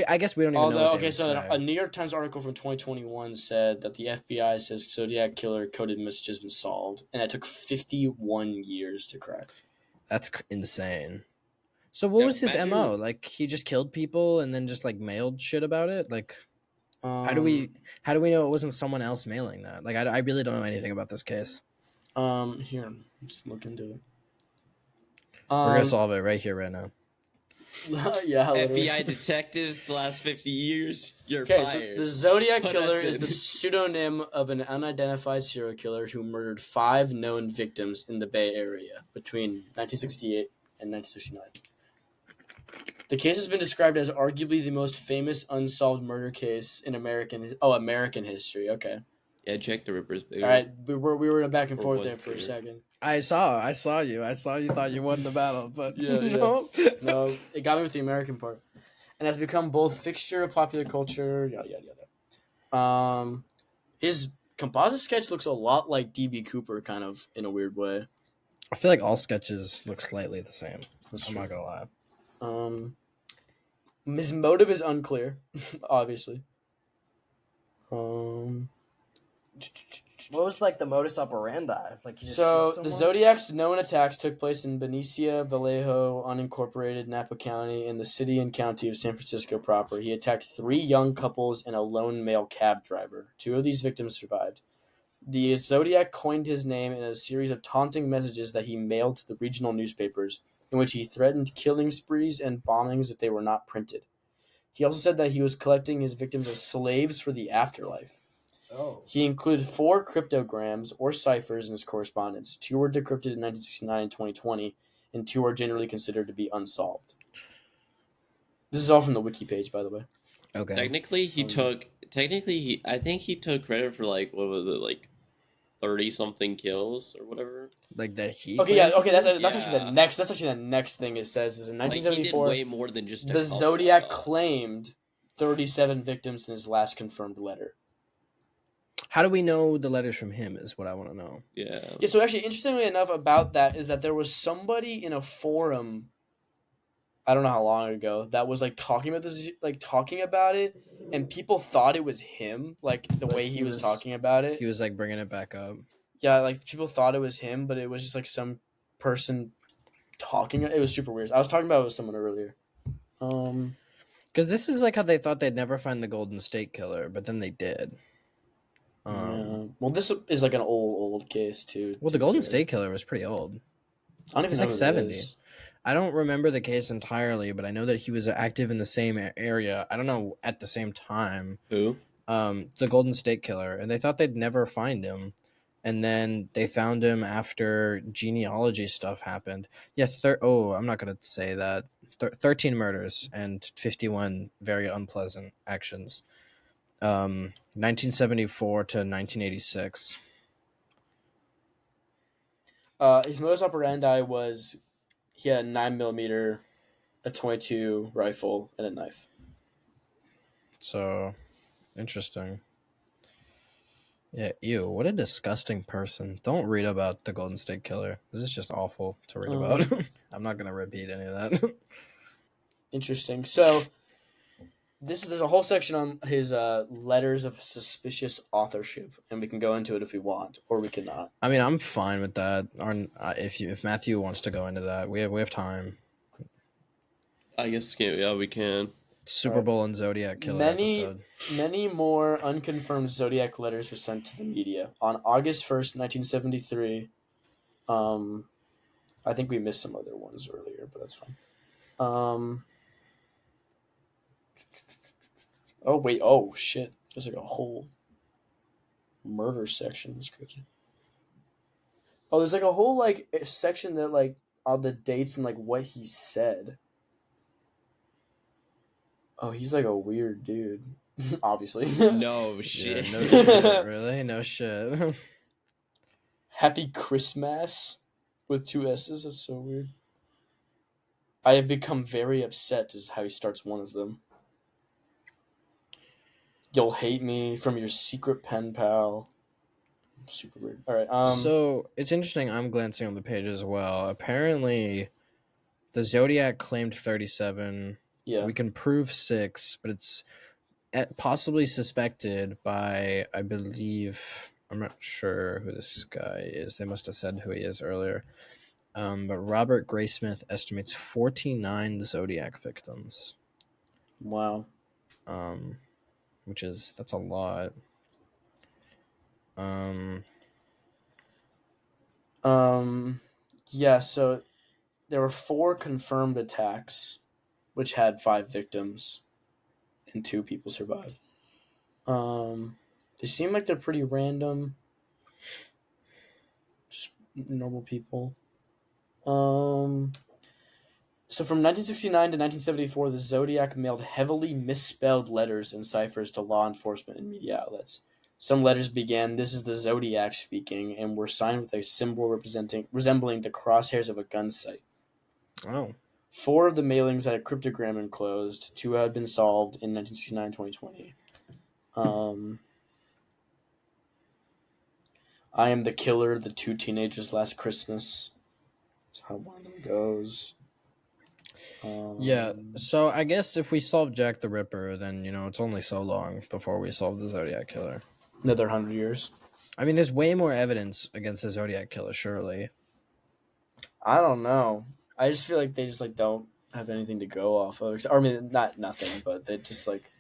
I guess we don't even know. Okay, so a New York Times article from 2021 said that the FBI says Zodiac killer coded message has been solved, and it took 51 years to crack. That's insane. So what was his MO? Like he just killed people and then just like mailed shit about it? Like how do we know it wasn't someone else mailing that? Like I really don't know anything about this case. Here, let's look into it. We're gonna solve it right here, right now. Yeah, FBI detectives the last 50 years. You're fired. So the Zodiac killer is the pseudonym of an unidentified serial killer who murdered 5 known victims in the Bay Area between 1968 and 1969. The case has been described as arguably the most famous unsolved murder case in American history. Okay. Yeah, Jack the Ripper's bigger. All right, we were in a back and forth there for a second. I saw you. I saw you thought you won the battle, but no, it got me with the American part, and has become both fixture of popular culture. Yada yada yada. His composite sketch looks a lot like D.B. Cooper, kind of in a weird way. I feel like all sketches look slightly the same. I'm not gonna lie. His motive is unclear, obviously. What was like the modus operandi? Like the Zodiac's known attacks took place in Benicia, Vallejo, unincorporated Napa County, and the city and county of San Francisco proper. He attacked 3 young couples and a lone male cab driver. 2 of these victims survived. The Zodiac coined his name in a series of taunting messages that he mailed to the regional newspapers, in which he threatened killing sprees and bombings if they were not printed. He also said that he was collecting his victims as slaves for the afterlife. Oh. He included 4 cryptograms or ciphers in his correspondence. 2 were decrypted in 1969 and 2020, and 2 are generally considered to be unsolved. This is all from the wiki page, by the way. Okay. Technically, I think he took credit for like what was it, like 30-something kills or whatever. Like that he. Okay, yeah, okay. That's actually the next. That's actually the next thing it says is in 1974. Like he did way more than just the Zodiac claimed 37 victims in his last confirmed letter. How do we know the letters from him is what I want to know. Yeah. Yeah, so actually, interestingly enough about that is that there was somebody in a forum, I don't know how long ago, that was like talking about it, and people thought it was him, like the way he was talking about it. He was like bringing it back up. Yeah, like people thought it was him, but it was just like some person talking. It was super weird. I was talking about it with someone earlier. Because this is like how they thought they'd never find the Golden State Killer, but then they did. Well, this is like an old case too. Well, the Golden State Killer was pretty old. I don't even know. It's like 70. I don't remember the case entirely, but I know that he was active in the same area. I don't know at the same time. Who? The Golden State Killer, and they thought they'd never find him, and then they found him after genealogy stuff happened. Yeah, I'm not gonna say that. 13 murders and 51 very unpleasant actions. 1974 to 1986. His modus operandi was he had a 9mm, a 22 rifle, and a knife. So, interesting. Yeah, ew, what a disgusting person. Don't read about the Golden State Killer. This is just awful to read about. I'm not going to repeat any of that. Interesting. So, there's a whole section on his letters of suspicious authorship, and we can go into it if we want, or we cannot. I mean, I'm fine with that. Or if Matthew wants to go into that, we have time. I guess we can. Super Bowl and Zodiac Killer episode. Many more unconfirmed Zodiac letters were sent to the media. On August 1st, 1973, I think we missed some other ones earlier, but that's fine. Oh, wait. Oh, shit. There's like a whole murder section. That's crazy. Oh, there's like a whole like section that like all the dates and like what he said. Oh, he's like a weird dude. Obviously. No shit. Yeah, no shit. Really? No shit. Happy Christmas with 2 S's. That's so weird. I have become very upset is how he starts one of them. You'll hate me from your secret pen pal. Super weird. All right. So it's interesting. I'm glancing on the page as well. Apparently, the Zodiac claimed 37. Yeah. We can prove 6, but it's possibly suspected by, I believe, I'm not sure who this guy is. They must have said who he is earlier. But Robert Graysmith estimates 49 Zodiac victims. Wow. That's a lot. Yeah, so there were 4 confirmed attacks, which had 5 victims, and 2 people survived. They seem like they're pretty random. Just normal people. So from 1969 to 1974, the Zodiac mailed heavily misspelled letters and ciphers to law enforcement and media outlets. Some letters began, "This is the Zodiac speaking," and were signed with a symbol resembling the crosshairs of a gun sight. Oh. 4 of the mailings had a cryptogram enclosed. 2 had been solved in 1969 and 2020. I am the killer, the 2 teenagers last Christmas. That's how one of them goes. Yeah, so I guess if we solve Jack the Ripper, then, it's only so long before we solve the Zodiac Killer. Another 100 years. I mean, there's way more evidence against the Zodiac Killer, surely. I don't know. I just feel like they just, like, don't have anything to go off of. Or, I mean, not nothing, but they just, like...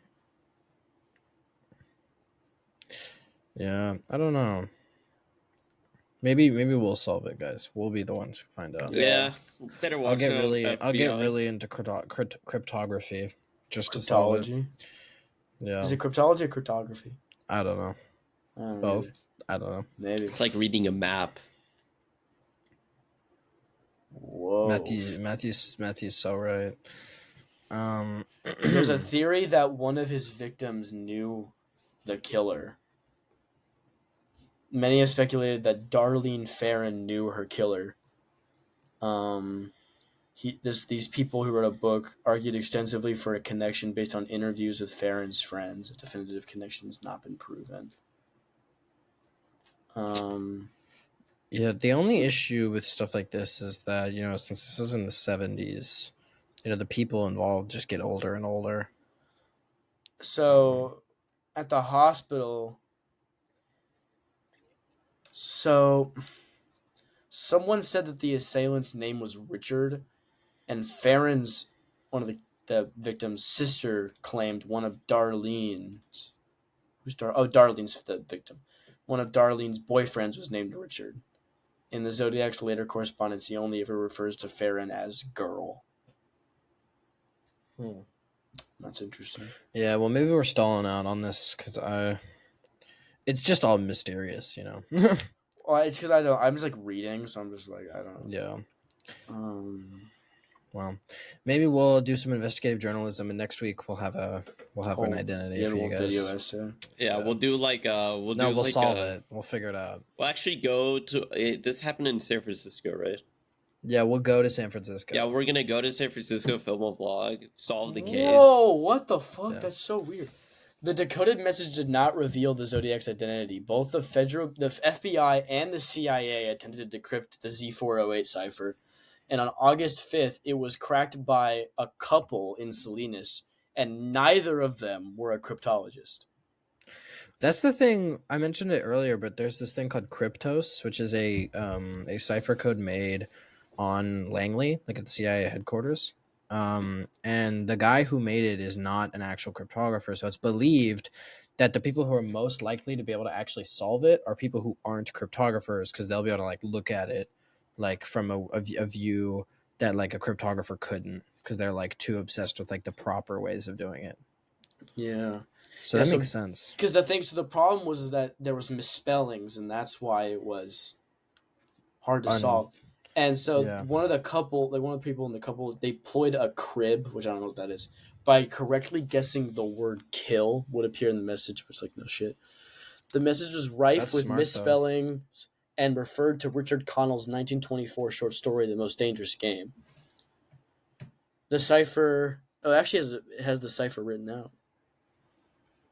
Yeah, I don't know. Maybe we'll solve it, guys. We'll be the ones who find out. Yeah, better watch. I'll get really into cryptography, just to solve it. Cryptology. Yeah. Is it cryptology or cryptography? I don't know. Both. I don't know. Maybe. It's like reading a map. Whoa. Matthew's so right. There's a theory that one of his victims knew the killer. Many have speculated that Darlene Ferrin knew her killer. These people who wrote a book argued extensively for a connection based on interviews with Ferrin's friends. A definitive connection has not been proven. Yeah, the only issue with stuff like this is that, since this was in the 70s, the people involved just get older and older. So, at the hospital... So, someone said that the assailant's name was Richard, and Ferrin's, one of the victim's sister, claimed one of Darlene's. Darlene's the victim. One of Darlene's boyfriends was named Richard. In the Zodiac's later correspondence, he only ever refers to Ferrin as girl. That's interesting. Yeah, well, maybe we're stalling out on this because it's just all mysterious, Well, it's because I'm just like reading, so I'm just like, I don't know. Yeah. Well, maybe we'll do some investigative journalism, and next week we'll have an identity for you guys. Video essay. Yeah, we'll do like we'll solve it. We'll figure it out. We'll actually go to this happened in San Francisco, right? Yeah, we'll go to San Francisco. Yeah, we're gonna go to San Francisco, film a vlog, solve the case. Whoa, what the fuck? Yeah. That's so weird. The decoded message did not reveal the Zodiac's identity. Both the FBI and the CIA attempted to decrypt the Z408 cipher. And on August 5th, it was cracked by a couple in Salinas, and neither of them were a cryptologist. That's the thing. I mentioned it earlier, but there's this thing called Kryptos, which is a cipher code made on Langley, like at the CIA headquarters. And the guy who made it is not an actual cryptographer, so it's believed that the people who are most likely to be able to actually solve it are people who aren't cryptographers, because they'll be able to like look at it like from a view that like a cryptographer couldn't, because they're like too obsessed with like the proper ways of doing it. Yeah. So that makes sense. Because the problem was that there was misspellings, and that's why it was hard to solve. And so one of the people in the couple, they ployed a crib, which I don't know what that is, by correctly guessing the word kill would appear in the message, which like, no shit. The message was rife with misspellings and referred to Richard Connell's 1924 short story, The Most Dangerous Game. The cipher... Oh, it actually has the cipher written out.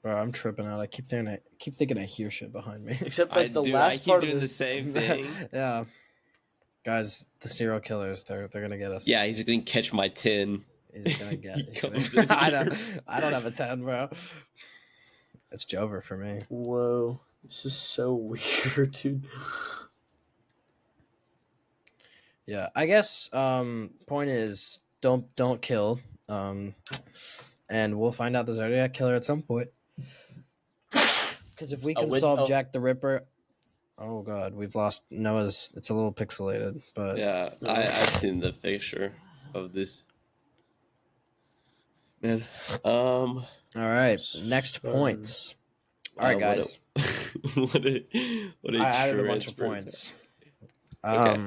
Bro, I'm tripping out. I keep thinking I hear shit behind me. Except like last part doing the same thing. Yeah. Guys, the serial killers, they're gonna get us. Yeah, he's gonna catch my 10. He's gonna get I don't have a 10, bro. It's Jover for me. Whoa. This is so weird, dude. Yeah, I guess point is don't kill. And we'll find out the Zodiac killer at some point. Because if we can solve Jack the Ripper, oh god, we've lost Noah's. It's a little pixelated, but yeah, I've seen the picture of this. Man, all right, next points. All right, guys. What a I added a bunch of points. Okay.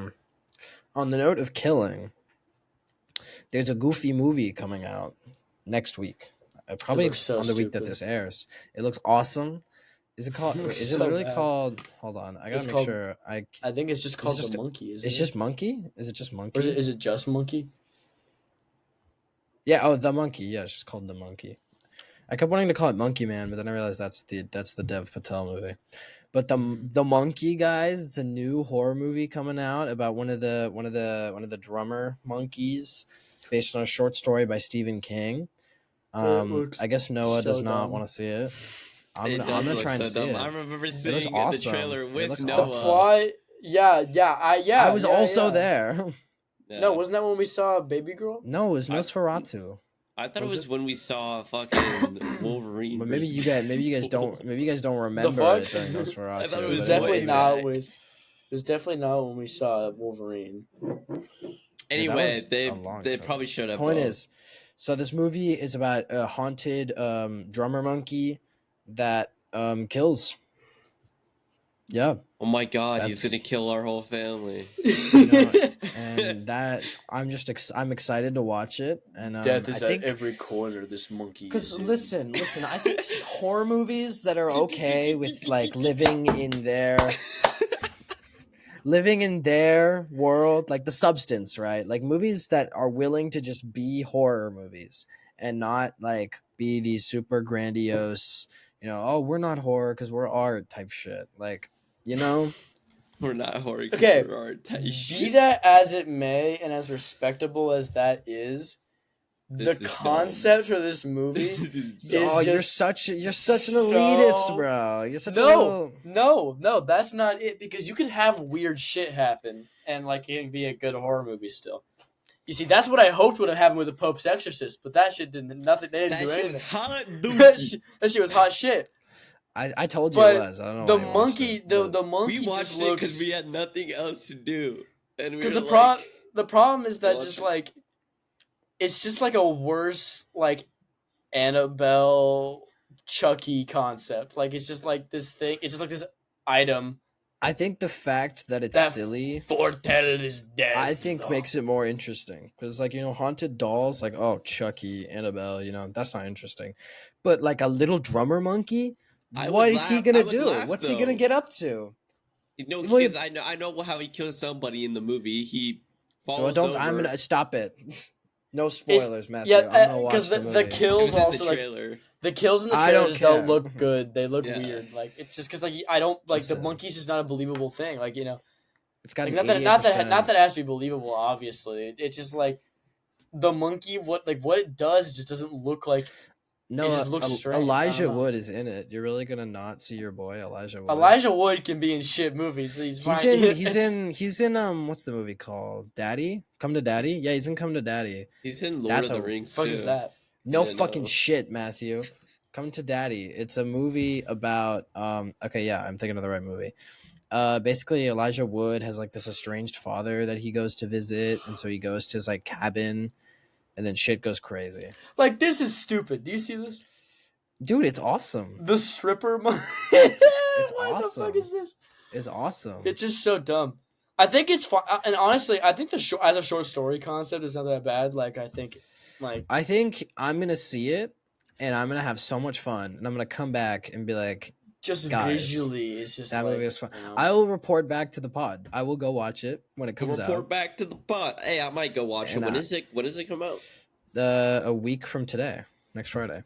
On the note of killing, there's a Goofy movie coming out next week. Probably on the week that this airs. It looks awesome. Is it called? Is it literally called? Hold on, I gotta make sure. I think it's just called The Monkey. Isn't it's just Monkey. Is it just Monkey? Or is it just Monkey? Yeah. Oh, The Monkey. Yeah, it's just called The Monkey. I kept wanting to call it Monkey Man, but then I realized that's the Dev Patel movie. But the Monkey, guys, it's a new horror movie coming out about one of the drummer monkeys, based on a short story by Stephen King. I guess Noah does not want to see it. I'm gonna try and see it. I remember seeing the trailer with Noah. The plot, I was also there. Yeah. No, wasn't that when we saw Baby Girl? No, it was Nosferatu. I thought it was when we saw fucking Wolverine. But maybe you guys don't remember it during Nosferatu. I thought it was definitely not. It was definitely not when we saw Wolverine. Anyway, they probably showed up. Point is, so this movie is about a haunted drummer monkey that kills. Yeah. Oh my god, he's gonna kill our whole family. And that I'm excited to watch it. And death is at every corner. This monkey. Because listen, I think horror movies that are okay with like living in their world, like The Substance, right? Like movies that are willing to just be horror movies and not like be these super grandiose, oh, we're not horror because we're art type shit. Like, we're not horror. Okay, we're art type be shit. that as it may, and as respectable as that is, the concept for this movie is you're such an elitist, bro. You're such no, that's not it. Because you can have weird shit happen, and like it can be a good horror movie still. You see, that's what I hoped would have happened with The Pope's Exorcist, but that shit didn't. Nothing. They didn't do anything. Was hot, dude. That shit was hot shit. I told you it was. I don't know. The monkey. The monkey. We watched it because we had nothing else to do, and because the problem is that just like it's just like a worse like Annabelle Chucky concept. Like it's just like this thing. It's just like this item. I think the fact that it's That silly, Fortel is dead. I think makes it more interesting because, like, haunted dolls, like, oh, Chucky, Annabelle, that's not interesting. But like a little drummer monkey, what is he gonna do? What's he gonna get up to? Kids, I know how he kills somebody in the movie. He falls over. I'm gonna stop it. No spoilers, Matthew. Yeah, I'm gonna watch because the kills also the like trailer. the kills in the I don't trailers don't care. look good. They look Yeah. weird. Like it's just because like I don't like Listen. the monkey's just not a believable thing. Like it's got like, an not 88%. that it has to be believable. Obviously, it's just like the monkey. What it does just doesn't look like. No, it just looks strange. Elijah Wood is in it. You're really gonna not see your boy Elijah Wood? Elijah Wood can be in shit movies. So he's fine. He's in what's the movie called? Daddy? Come to Daddy? Yeah, he's in Come to Daddy. He's in Lord That's of the a- Rings. Fuck too. is that? No Yeah, fucking no. shit, Matthew. Come to Daddy. It's a movie about okay, yeah, I'm thinking of the right movie. Basically Elijah Wood has like this estranged father that he goes to visit, and so he goes to his like cabin, and then shit goes crazy. Like this is stupid. Do you see this? Dude, it's awesome. The stripper monkey. It's What awesome. the fuck is this? It's awesome. It's just so dumb. I think it's fun, and honestly, I think as a short story concept is not that bad. Like I think I'm gonna see it, and I'm gonna have so much fun, and I'm gonna come back and be like, just guys, visually, it's just that like, movie was fun. you know. I will report back to the pod. I will go watch it when it comes Report out. back to the pot. Hey, I might go watch it. And When does it come out? A week from today, next Friday.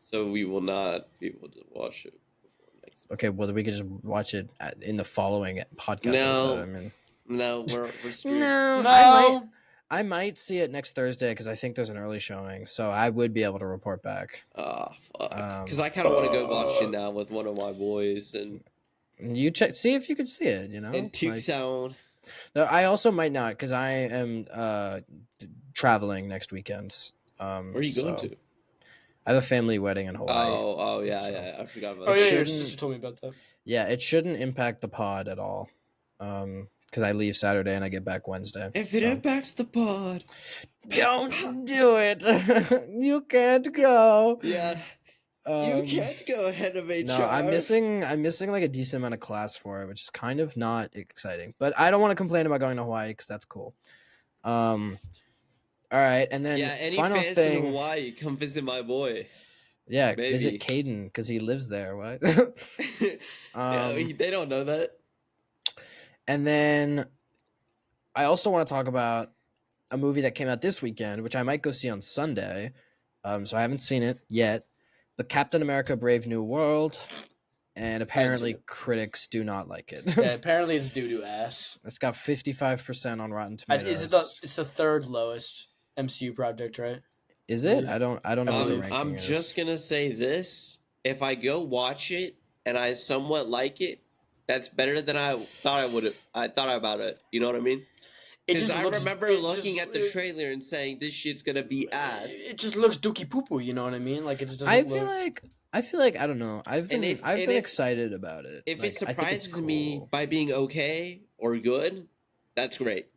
So we will not be able to watch it before next week. Okay, well, we could just watch it in the following podcast No. episode. I mean, No, we're screwed. No. I might see it next Thursday because I think there's an early showing, so I would be able to report back. Ah, fuck. Um, Because I kind of want to go watch it now with one of my boys and You see if you could see it. and Tuke Sound. No, I also might not because I am traveling next weekend. Where are you going to? I have a family wedding in Hawaii. Oh yeah, So- yeah. I forgot about Oh that. yeah, your shouldn't- sister told me about that. Yeah, it shouldn't impact the pod at all. Because I leave Saturday and I get back Wednesday. If it so. impacts the pod. Don't do it. You can't go. Yeah, you can't go ahead of HR. No, I'm missing like a decent amount of class for it, which is kind of not exciting. But I don't want to complain about going to Hawaii because that's cool. All right, and then Yeah, any final fans thing. in Hawaii, come visit my boy. Yeah, Maybe. visit Caden because he lives there. What? Yeah, they don't know that. And then I also want to talk about a movie that came out this weekend, which I might go see on Sunday. So I haven't seen it yet. But Captain America: Brave New World, and apparently it. critics do not like it. Yeah, apparently it's doo doo ass. It's got 55% on Rotten And Tomatoes. it's the third lowest MCU project, right? Is it? I don't know what the ranking I'm is. just gonna say this: if I go watch it and I somewhat like it, that's better than I thought I would have. I thought about it. You know what I mean? Because I remember looking at the trailer and saying this shit's gonna be ass. It just looks dookie poo poo. You know what I mean? Like it just doesn't. I feel like I don't know. I've been if- excited about it. If Like, it I think it's surprises me cool. by being okay or good, that's great.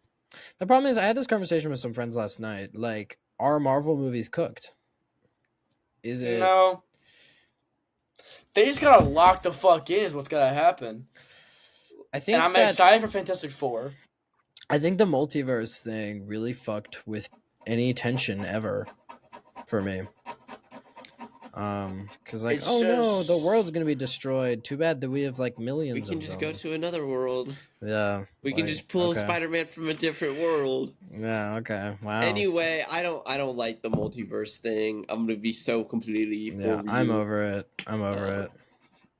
The problem is I had this conversation with some friends last night. Like, are Marvel movies cooked? Is it? No. They just gotta lock the fuck in. Is what's gotta happen. I think And I'm that- excited for Fantastic Four. I think the multiverse thing really fucked with any tension ever for me. Because like, It's oh no, the just- world's gonna be destroyed. Too bad that we have like millions. We can of just them. go to another world. Yeah. We can like, just pull okay. Spider-Man from a different world. Yeah. Okay. Wow. Anyway, I don't like the multiverse thing. I'm gonna be so completely. Yeah, for I'm you. over it. I'm over Uh, it.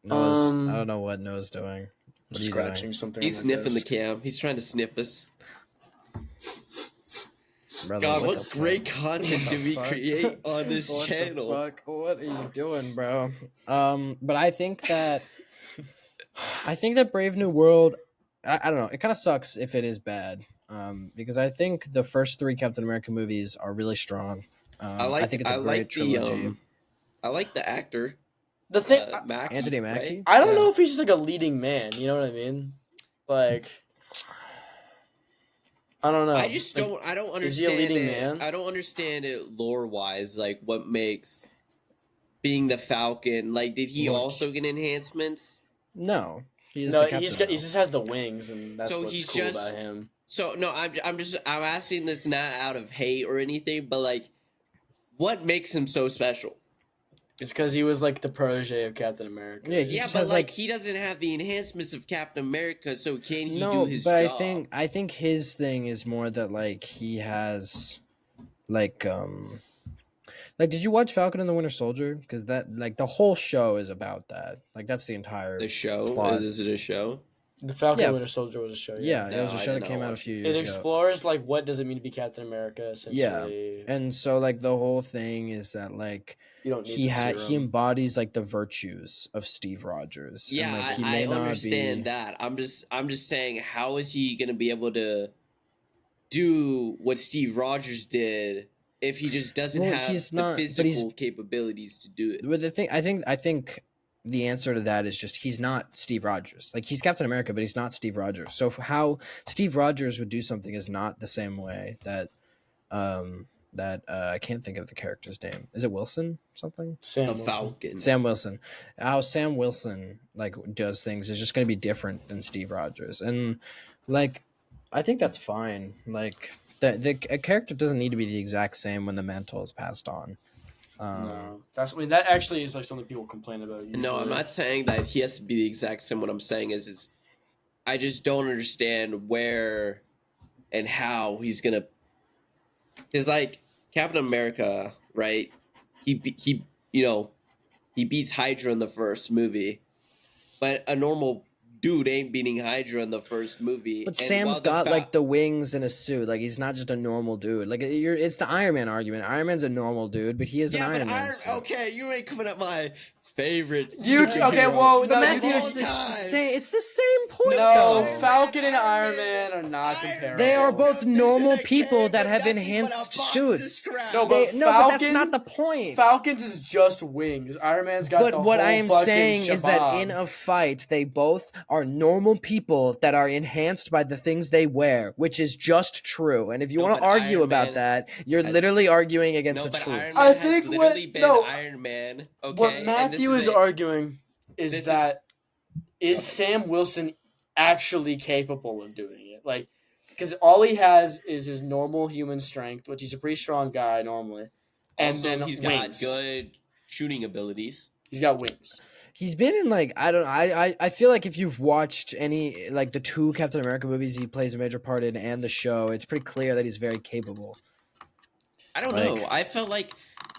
Noah's, um, I don't know what Noah's doing. What are you Scratching doing? something. He's on my sniffing the desk. cam. He's trying to sniff us. Brother, God, what the fuck? great content do we fuck? create on this What the channel? fuck? What are you doing, bro? But I think that Brave New World. I don't know. It kind of sucks if it is bad. Because I think the first three Captain America movies are really strong. I think it's a great trilogy. I like the actor. The thing, Mackie, Anthony right? Mackie. I don't Yeah. know if he's just like a leading man. You know what I mean? Like, I don't know. I just Like, don't. I don't is he a understand leading it. man? I don't understand it lore wise. Like, what makes being the Falcon? Like, did he Looks. also get enhancements? No, He is No, the captain. he just has the wings, and that's So what's he's cool just- about him. So no, I'm asking this not out of hate or anything, but like, what makes him so special? It's because he was like the protege of Captain America. Yeah, he Yeah, just but has, like like- he doesn't have the enhancements of Captain America, so can he No, do his but job? I think his thing is more that like he has like did you watch Falcon and the Winter Soldier? Because that like the whole show is about that. Like that's the entire The show plot. is it a show? The Falcon Yeah. and Winter Soldier was a show. Yeah, No, it was a I show did that not came out a watch few It years ago. explores like what does it mean to be Captain America. Essentially, And so like the whole thing is that like you don't need he the he serum. embodies like the virtues of Steve Rogers. And, Yeah, like, he I may not understand be... that. I'm just saying, how is he gonna be able to do what Steve Rogers did if he just doesn't Well, have he's the not- but he's- physical capabilities to do it? But the thing, I think the answer to that is just he's not Steve Rogers. Like he's Captain America, but he's not Steve Rogers. So how Steve Rogers would do something is not the same way that I can't think of the character's name. Is it Wilson something? Sam A Wilson. Falcon. Sam Wilson. How Sam Wilson like does things is just going to be different than Steve Rogers, and like I think that's fine. Like a character doesn't need to be the exact same when the mantle is passed on. No, that actually is like something people complain about. No, I'm usually. not saying that he has to be the exact same. What I'm saying is I just don't understand where and how he's gonna. Because like Captain America, right? He beats Hydra in the first movie, but a normal dude ain't beating Hydra in the first movie. But And Sam's while got like the wings and a suit. Like he's not just a normal dude. Like it's the Iron Man argument. Iron Man's a normal dude, but he is an Iron Man. suit. Okay, you ain't coming at my favorite. You superhero okay? Well, of no, Matthew, you all it's, time. it's the same point. No, though. Falcon and Iron Man are not Iron comparable. They are both Dude, this normal is a people kid that with have nothing but a enhanced box suits. of scraps. No, but But that's Falcon- not the point. Falcons is just wings. Iron Man's got the But what whole I am fucking saying is that shabab. in a fight, they both are normal people that are enhanced by the things they wear, which is just true. And if you No, want to but argue Iron about Man that, you're has- literally arguing against No, the but truth. Iron Man I has think literally what- been no. Iron Man. Okay, What and Matthew this is a- arguing is this is- that is Sam Wilson actually capable of doing it? Like, because all he has is his normal human strength, which he's a pretty strong guy normally, and also, then he's wings. got good shooting abilities. He's got wings. He's been in like I feel like if you've watched any like the two Captain America movies he plays a major part in and the show, it's pretty clear that he's very capable. I don't Like- know. I felt like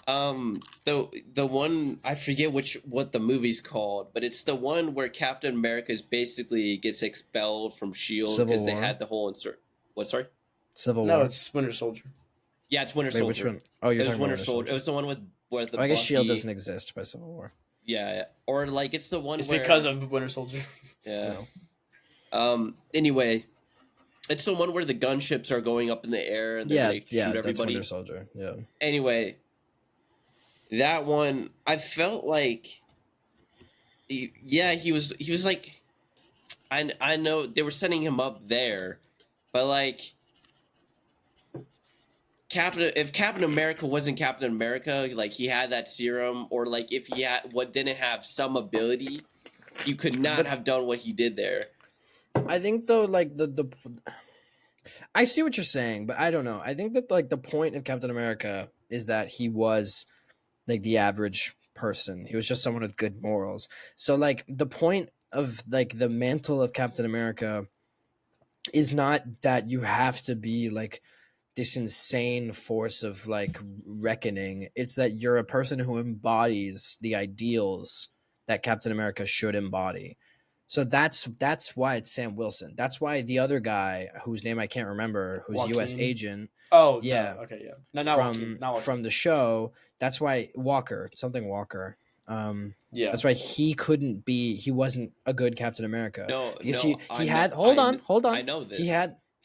the one I forget what the movie's called, but it's the one where Captain America basically gets expelled from Shield Civil because they War? had the whole insert. What? Sorry. Civil No, War. it's Winter Soldier. Yeah, it's Winter Wait, Soldier. which one? Oh, you're It was talking Winter about Soldier. It was the one with the. I guess Shield Bucky- doesn't exist by Civil War. Yeah, or like it's the one. It's where, because of Winter Soldier. Yeah. No. Anyway, it's the one where the gunships are going up in the air and they're Yeah, gonna shoot yeah, that's everybody. Winter Soldier. Yeah. Anyway, that one I felt like, he was like, I know they were setting him up there, but like. If Captain America wasn't Captain America, like he had that serum, or like if he didn't have some ability, you could not have done what he did there. I think though, like the I see what you're saying, but I don't know. I think that like the point of Captain America is that he was like the average person. He was just someone with good morals. So like the point of like the mantle of Captain America is not that you have to be like this insane force of like reckoning. It's that you're a person who embodies the ideals that Captain America should embody. So that's why it's Sam Wilson. That's why the other guy whose name I can't remember, who's U.S. Joaquin? agent Oh, Yeah. No, okay, yeah. No, not Joaquin, not Joaquin. from the show. That's why Walker. Yeah. That's why he wasn't a good Captain America. No, Because no, he had hold on. I know this.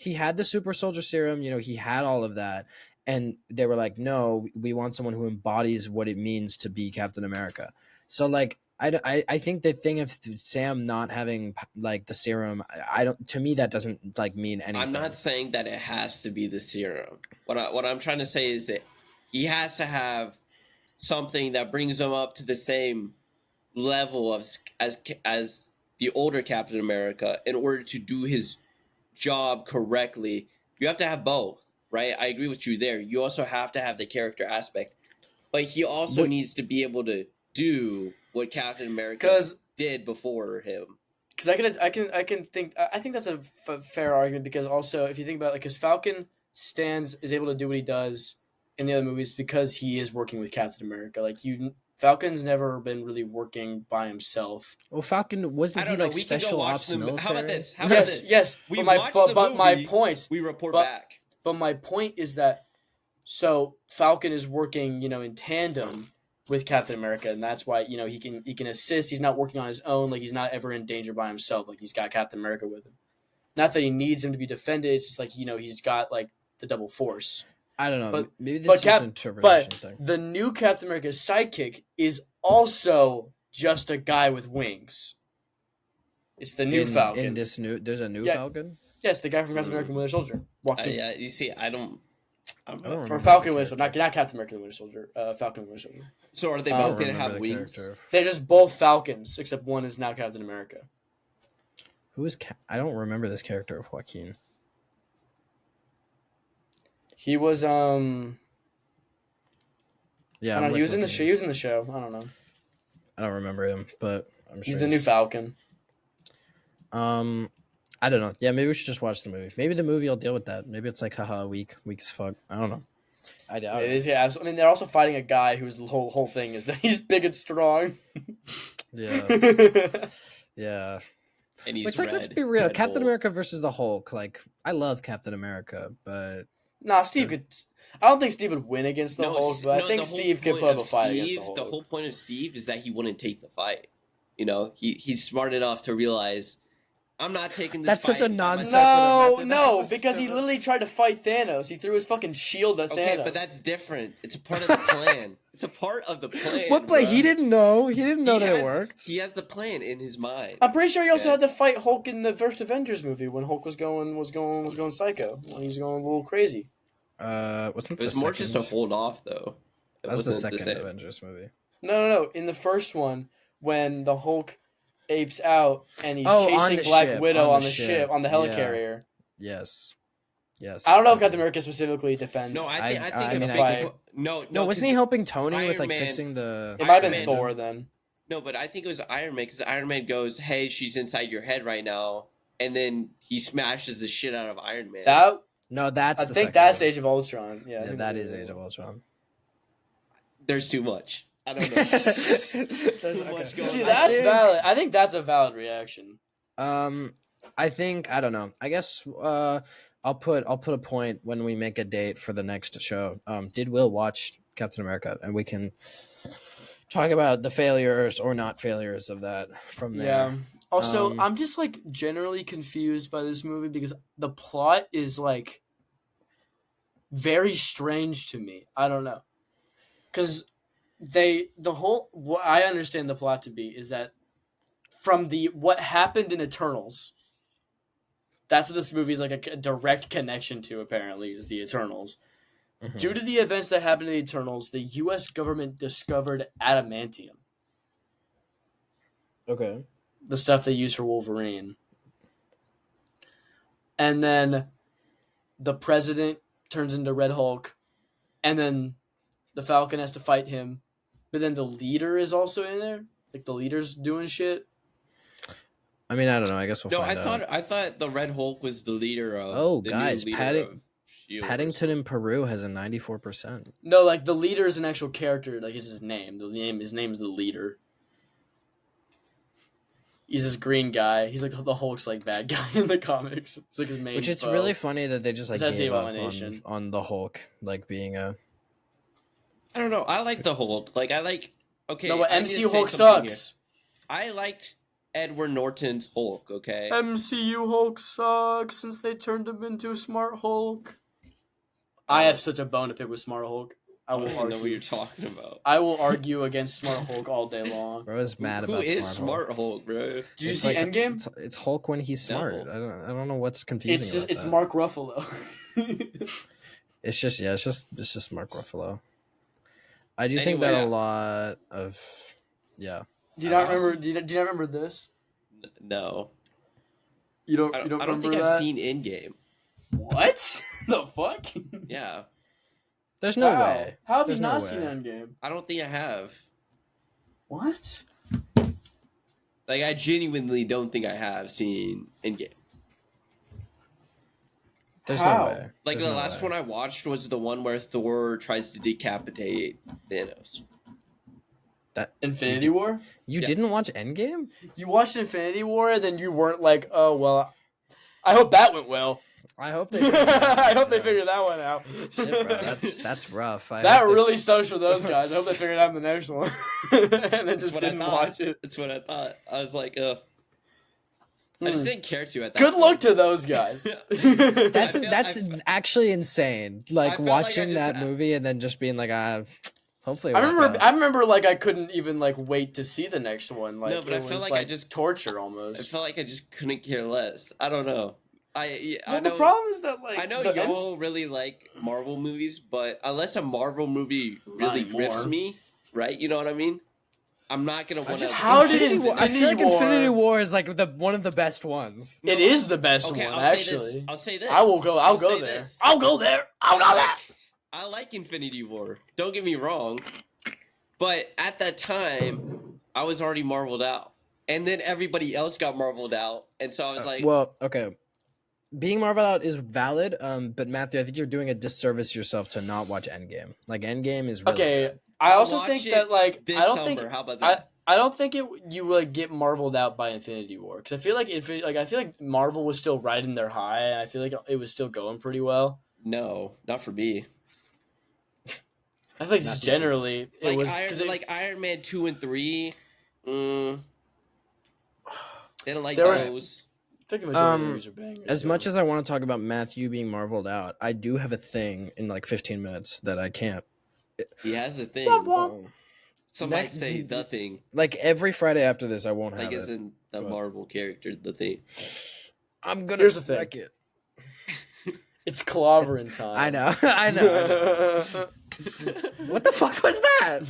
He had the super soldier serum, he had all of that. And they were like, no, we want someone who embodies what it means to be Captain America. So like, I think the thing of Sam not having like the serum, to me, that doesn't like mean anything. I'm not saying that it has to be the serum. What I'm trying to say is that he has to have something that brings him up to the same level as the older Captain America in order to do his job correctly. You have to have both, right? I agree with you there. You also have to have the character aspect, but he also needs to be able to do what Captain America did before him. Because I think that's a fair argument, because also if you think about it, because Falcon is able to do what he does in the other movies because he is working with Captain America. Like Falcon's never been really working by himself. Well, Falcon wasn't he like special ops military? How about this? Yes. We watch the movie. My point. We report back. But my point is that Falcon is working, in tandem with Captain America, and that's why he can assist. He's not working on his own. Like, he's not ever in danger by himself. Like, he's got Captain America with him. Not that he needs him to be defended. It's just like he's got like the double force. I don't know. Maybe this is an interpretation thing. The new Captain America's sidekick is also just a guy with wings. It's the new Falcon. There's a new Falcon? Yes, the guy from Captain America Winter Soldier. Yeah, you see, I don't or Falcon Winter Soldier. Not Captain America Winter Soldier. Falcon Winter Soldier. So are they both going to have wings? Character. They're just both Falcons, except one is now Captain America. Who is I don't remember this character of Joaquin. He was Yeah, he was in the show. He was in the show. I don't know. I don't remember him, but I'm sure he's the new Falcon. I don't know. Yeah, maybe we should just watch the movie. Maybe the movie will deal with that. Maybe it's like haha weak as fuck. I don't know. I doubt it. Yeah, I mean, they're also fighting a guy whose whole thing is that he's big and strong. Yeah. Yeah. And he's Which, like, let's be real. Captain America versus the Hulk. Like, I love Captain America, but Steve could. I don't think Steve would win against the Hulk, but I think Steve could put up a fight against the Hulk. The whole point of Steve is that he wouldn't take the fight. He's smart enough to realize, I'm not taking this fight. That's such a nonsense. No, because he literally tried to fight Thanos. He threw his fucking shield at Thanos. Okay, but that's different. It's a part of the plan. It's a part of the plan. What plan? He didn't know. He didn't know that it worked. He has the plan in his mind. I'm pretty sure he also had to fight Hulk in the first Avengers movie when Hulk was going psycho. When he was going a little crazy. It was more just to hold off, though. That was the second Avengers movie. No. In the first one, when the Hulk apes out and he's chasing Black Widow on the ship, on the helicarrier. Yeah. Yes. I don't know if Captain America specifically defends. No, I think no. Wasn't he helping Tony with like fixing the? It might have been Thor then. No, but I think it was Iron Man, because Iron Man goes, "Hey, she's inside your head right now," and then he smashes the shit out of Iron Man. I think that's Age of Ultron. Yeah, that is Age of Ultron. There's too much. I don't know. There's too much going on. See, that's valid. I think that's a valid reaction. I think, I don't know. I guess I'll put a point when we make a date for the next show. Did Will watch Captain America, and we can talk about the failures or not failures of that from there. Yeah. Also, I'm just like generally confused by this movie because the plot is like very strange to me. I don't know. Cuz what I understand the plot to be is that from what happened in Eternals, that's what this movie is like a direct connection to, apparently, is the Eternals. Mm-hmm. Due to the events that happened in the Eternals, the US government discovered adamantium. Okay. The stuff they use for Wolverine. And then the president turns into Red Hulk, and then the Falcon has to fight him, but then the leader is also in there? Like, the leader's doing shit? I mean, I don't know. I guess we'll find out. I thought the Red Hulk was the leader of... Oh, guys, Paddington in Peru has a 94%. No, like, the leader is an actual character. Like, it's his name. His name is the leader. He's this green guy. He's like the Hulk's like bad guy in the comics. It's like his main. Which it's foe. really funny that they just like gave up on the Hulk like being a. I don't know. I like the Hulk. Like I like. Okay. No, but MCU Hulk sucks. I liked Edward Norton's Hulk. Okay. MCU Hulk sucks since they turned him into Smart Hulk. I have such a bone to pick with Smart Hulk. I will argue. Know what you're talking about. I will argue against Smart Hulk all day long. Bro is mad about Who is Smart Hulk, bro? Did you see Endgame? It's Hulk when he's smart. No. I don't know what's confusing. It's Mark Ruffalo. It's just Mark Ruffalo. I do think that a lot of Do you not remember? Do you not remember this? No. You don't. I You don't. don't think remember I've that? seen Endgame. What the fuck? Yeah. There's no How? way. How have There's you no not way. seen Endgame? I don't think I have. What? Like, I genuinely don't think I have seen Endgame. There's How? no way. Like, There's the no last way. one I watched was the one where Thor tries to decapitate Thanos. Infinity War? You Yeah. didn't watch Endgame? You watched Infinity War and then you weren't like, oh well, I hope that went well. I hope they. I hope they figured that one out. Shit, bro, that's rough. That really sucks for those guys. I hope they figured out the next one. And then just what I didn't thought. watch it. That's what I thought. I was like, I just didn't care to at that Good point. luck to those guys. That's I actually insane. Like felt like watching I just- that movie and then just being like, hopefully. I remember like I couldn't even like wait to see the next one. Like No, but it I felt was, like like I just- torture I almost. felt like I just couldn't care less. I don't know. I Well, know. the problem is that like I know the y'all really like Marvel movies, but unless a Marvel movie really anymore. rips me, right? You know what I mean? I'm not gonna want to. just- How did I feel like Infinity War- Infinity War is like one of the best ones. it is the best Okay, one I'll actually. say this. I'll say this. I'll go say there. this. I'll go there. I'll go there. I like Infinity War. Don't get me wrong, but at that time, I was already marveled out, and then everybody else got marveled out, and so I was like, Well, okay. Being marveled out is valid, but Matthew, I think you're doing a disservice to yourself to not watch Endgame. Like Endgame is really Okay, good. I I'll also watch think it that like this I don't summer. think How about that? I don't think you would get marveled out by Infinity War because I feel like I feel like Marvel was still riding their high and I feel like it was still going pretty well. No, not for me. I feel like Not just just generally it Like was like Iron Man 2 and 3. Didn't like There was- those. I think the majority of the movies are bangers. As much as I want to talk about Matthew being marveled out, I do have a thing in like 15 minutes that I can't. He has a thing. Some might Next- say the thing, Like every Friday after this, I won't have like as it. in the But- Marvel character, the thing. I'm gonna. Here's the thing. wreck it. it's clobbering time. I know. I know. What the fuck was that?